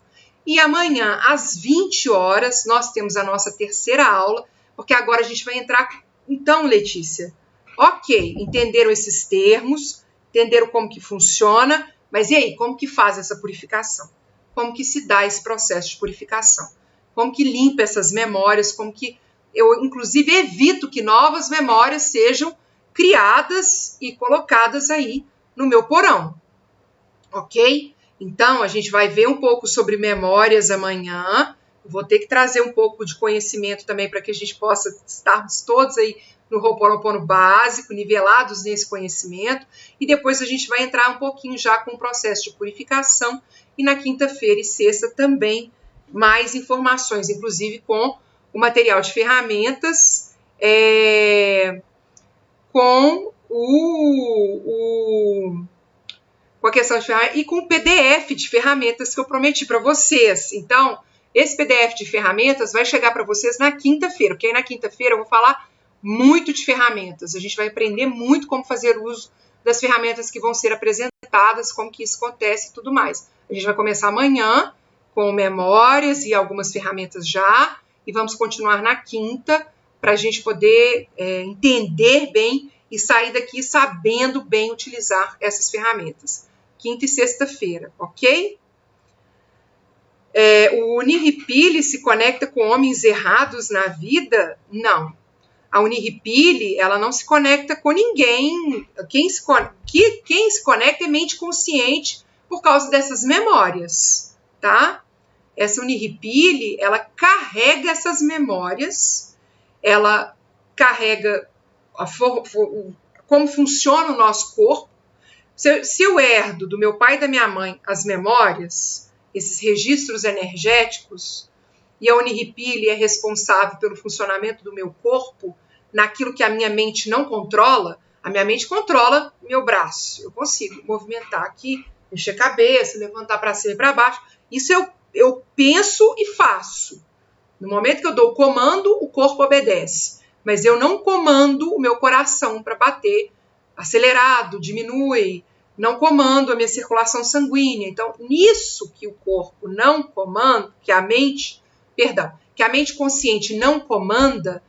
E amanhã, às 20 horas, nós temos a nossa terceira aula, porque agora a gente vai entrar... Então, Letícia, ok, entenderam esses termos, entenderam como que funciona, mas e aí, como que faz essa purificação? Como que se dá esse processo de purificação? Como que limpa essas memórias? Como que eu, inclusive, evito que novas memórias sejam criadas e colocadas aí no meu porão, ok? Então, a gente vai ver um pouco sobre memórias amanhã. Vou ter que trazer um pouco de conhecimento também para que a gente possa estarmos todos aí no Ho'oponopono básico, nivelados nesse conhecimento. E depois a gente vai entrar um pouquinho já com o processo de purificação. E na quinta-feira e sexta também mais informações, inclusive com o material de ferramentas, com a questão de ferramentas e com o PDF de ferramentas que eu prometi para vocês. Então, esse PDF de ferramentas vai chegar para vocês na quinta-feira, porque aí na quinta-feira eu vou falar muito de ferramentas. A gente vai aprender muito como fazer uso das ferramentas que vão ser apresentadas, como que isso acontece e tudo mais. A gente vai começar amanhã com memórias e algumas ferramentas já, e vamos continuar na quinta para a gente poder entender bem e sair daqui sabendo bem utilizar essas ferramentas. Quinta e sexta-feira, ok? O Nihipili se conecta com homens errados na vida? Não. A Nihipili, ela não se conecta com ninguém. Quem se conecta é mente consciente por causa dessas memórias, tá? Essa Nihipili, ela carrega essas memórias, ela carrega como funciona o nosso corpo. Se eu herdo do meu pai e da minha mãe as memórias, esses registros energéticos, e a Nihipili é responsável pelo funcionamento do meu corpo, naquilo que a minha mente não controla, a minha mente controla meu braço. Eu consigo movimentar aqui, mexer a cabeça, levantar para cima e para baixo. Isso eu penso e faço. No momento que eu dou o comando, o corpo obedece. Mas eu não comando o meu coração para bater acelerado, diminui. Não comando a minha circulação sanguínea. Então, nisso que o corpo não comanda, que a mente consciente não comanda,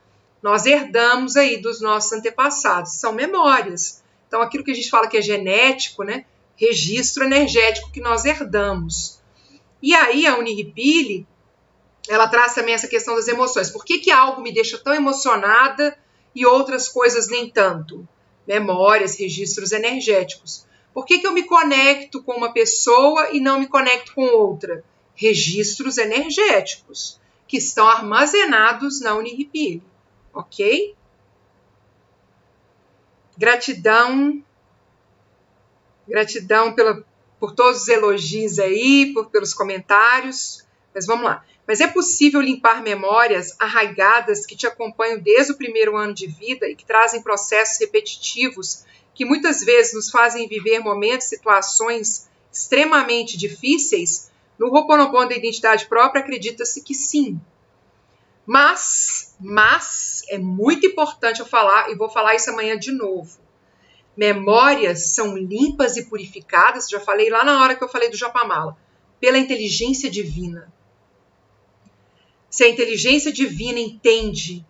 nós herdamos aí dos nossos antepassados. São memórias. Então, aquilo que a gente fala que é genético, né? Registro energético que nós herdamos. E aí a Uniripile, ela traz também essa questão das emoções. Por que algo me deixa tão emocionada e outras coisas nem tanto? Memórias, registros energéticos. Por que eu me conecto com uma pessoa e não me conecto com outra? Registros energéticos, que estão armazenados na Uniripile, ok? Gratidão por todos os elogios aí, pelos comentários, mas vamos lá. Mas é possível limpar memórias arraigadas que te acompanham desde o primeiro ano de vida e que trazem processos repetitivos que muitas vezes nos fazem viver momentos, situações extremamente difíceis? No Ho'oponopono da identidade própria, acredita-se que sim. Mas é muito importante eu falar, e vou falar isso amanhã de novo. Memórias são limpas e purificadas, já falei lá na hora que eu falei do Japamala, pela inteligência divina. Se a inteligência divina entende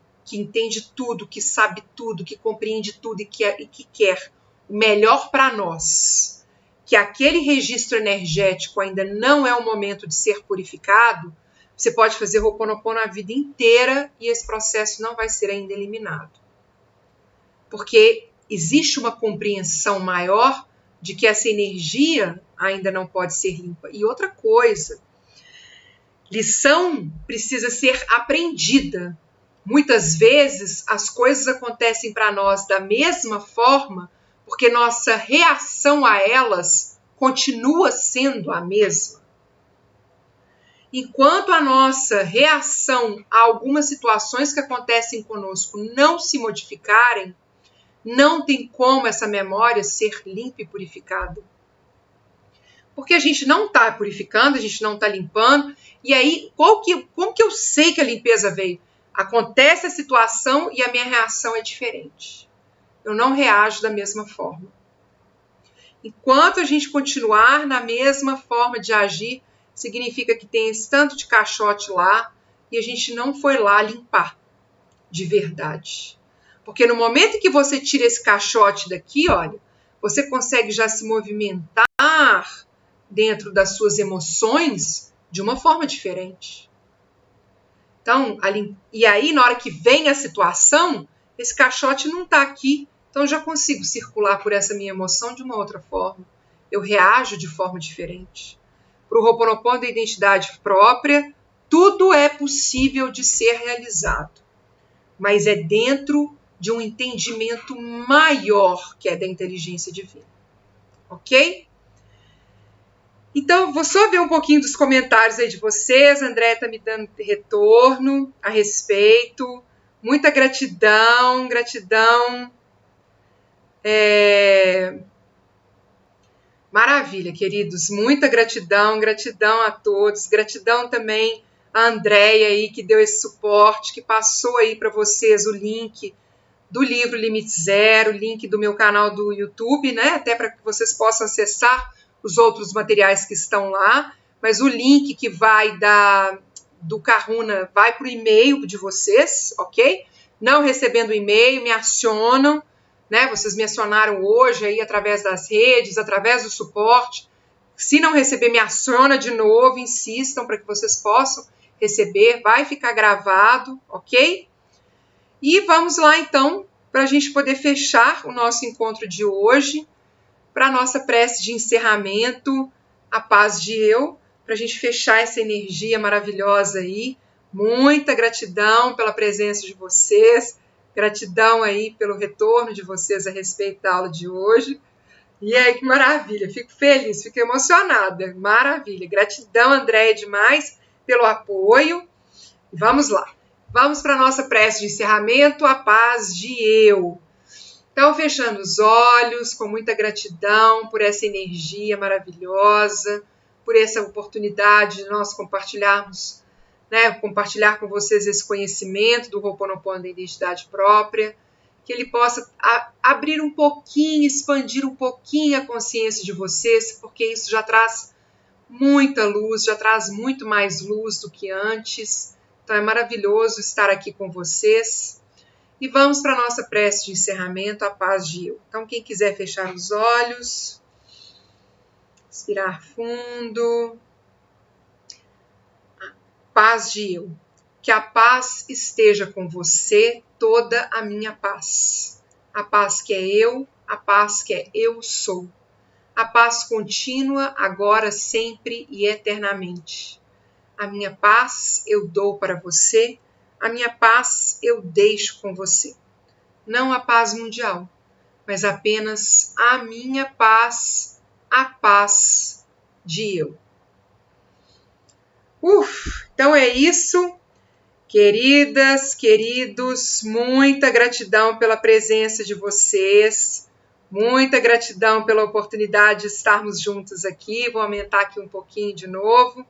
tudo, que sabe tudo, que compreende tudo e que quer o melhor para nós, que aquele registro energético ainda não é o momento de ser purificado, você pode fazer Ho'oponopono a vida inteira e esse processo não vai ser ainda eliminado. Porque existe uma compreensão maior de que essa energia ainda não pode ser limpa. E outra coisa, lição precisa ser aprendida. Muitas vezes as coisas acontecem para nós da mesma forma porque nossa reação a elas continua sendo a mesma. Enquanto a nossa reação a algumas situações que acontecem conosco não se modificarem, não tem como essa memória ser limpa e purificada. Porque a gente não está purificando, a gente não está limpando. E aí, como que eu sei que a limpeza veio? Acontece a situação e a minha reação é diferente. Eu não reajo da mesma forma. Enquanto a gente continuar na mesma forma de agir, significa que tem esse tanto de caixote lá e a gente não foi lá limpar de verdade. Porque no momento que você tira esse caixote daqui, olha, você consegue já se movimentar dentro das suas emoções de uma forma diferente. Então, e aí na hora que vem a situação, esse caixote não está aqui, então eu já consigo circular por essa minha emoção de uma outra forma. Eu reajo de forma diferente. Para o Ho'oponopono da identidade própria, tudo é possível de ser realizado, mas é dentro de um entendimento maior que é da inteligência divina. Ok? Então, vou só ver um pouquinho dos comentários aí de vocês. A André está me dando retorno a respeito. Muita gratidão. Maravilha, queridos. Muita gratidão a todos. Gratidão também a Andréia aí, que deu esse suporte, que passou aí para vocês o link do livro Limite Zero, link do meu canal do YouTube, né? Até para que vocês possam acessar os outros materiais que estão lá, mas o link que vai do Kahuna vai para o e-mail de vocês, ok? Não recebendo e-mail, me acionam, né? Vocês me acionaram hoje aí através das redes, através do suporte. Se não receber, me aciona de novo, insistam para que vocês possam receber, vai ficar gravado, ok? E vamos lá então, para a gente poder fechar o nosso encontro de hoje, para a nossa prece de encerramento, a paz de eu, para a gente fechar essa energia maravilhosa aí. Muita gratidão pela presença de vocês, gratidão aí pelo retorno de vocês a respeito da aula de hoje. E aí, que maravilha, fico feliz, fico emocionada, maravilha. Gratidão, Andréia, demais pelo apoio. Vamos lá, vamos para a nossa prece de encerramento, a paz de eu. Então, fechando os olhos, com muita gratidão por essa energia maravilhosa, por essa oportunidade de nós compartilharmos, né, compartilhar com vocês esse conhecimento do Ho'oponopono da identidade própria, que ele possa abrir um pouquinho, expandir um pouquinho a consciência de vocês, porque isso já traz muita luz, já traz muito mais luz do que antes. Então, é maravilhoso estar aqui com vocês. E vamos para a nossa prece de encerramento, a paz de eu. Então, quem quiser fechar os olhos, respirar fundo. paz de eu. Que a paz esteja com você, toda a minha paz. A paz que é eu, a paz que é eu sou. A paz contínua, agora, sempre e eternamente. A minha paz eu dou para você, a minha paz eu deixo com você. Não a paz mundial, mas apenas a minha paz, a paz de eu. Então é isso, queridas, queridos, muita gratidão pela presença de vocês, muita gratidão pela oportunidade de estarmos juntos aqui. Vou aumentar aqui um pouquinho de novo.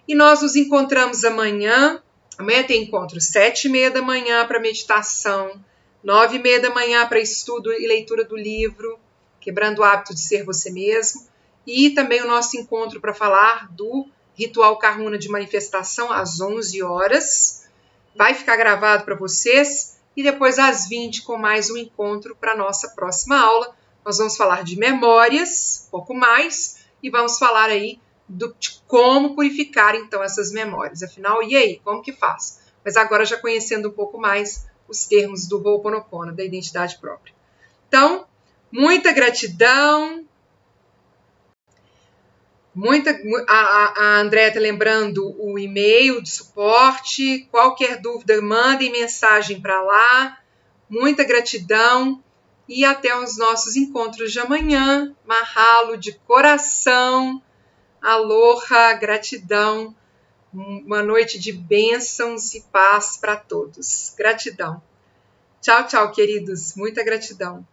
E nós nos encontramos amanhã. Amanhã tem encontro 7h30 da manhã para meditação, 9h30 da manhã para estudo e leitura do livro, Quebrando o Hábito de Ser Você Mesmo. E também o nosso encontro para falar do Ritual Kahuna de Manifestação às 11 horas. Vai ficar gravado para vocês. E depois às 20 com mais um encontro para a nossa próxima aula. Nós vamos falar de memórias, um pouco mais, e vamos falar aí de como purificar então essas memórias. Afinal, e aí, como que faz? Mas agora já conhecendo um pouco mais os termos do Ho'oponopono, da identidade própria. Então, muita gratidão. A Andréa está lembrando o e-mail de suporte. Qualquer dúvida, mandem mensagem para lá. Muita gratidão e até os nossos encontros de amanhã. Mahalo de coração. Aloha, gratidão. Uma noite de bênçãos e paz para todos. Gratidão. Tchau, tchau, queridos. Muita gratidão.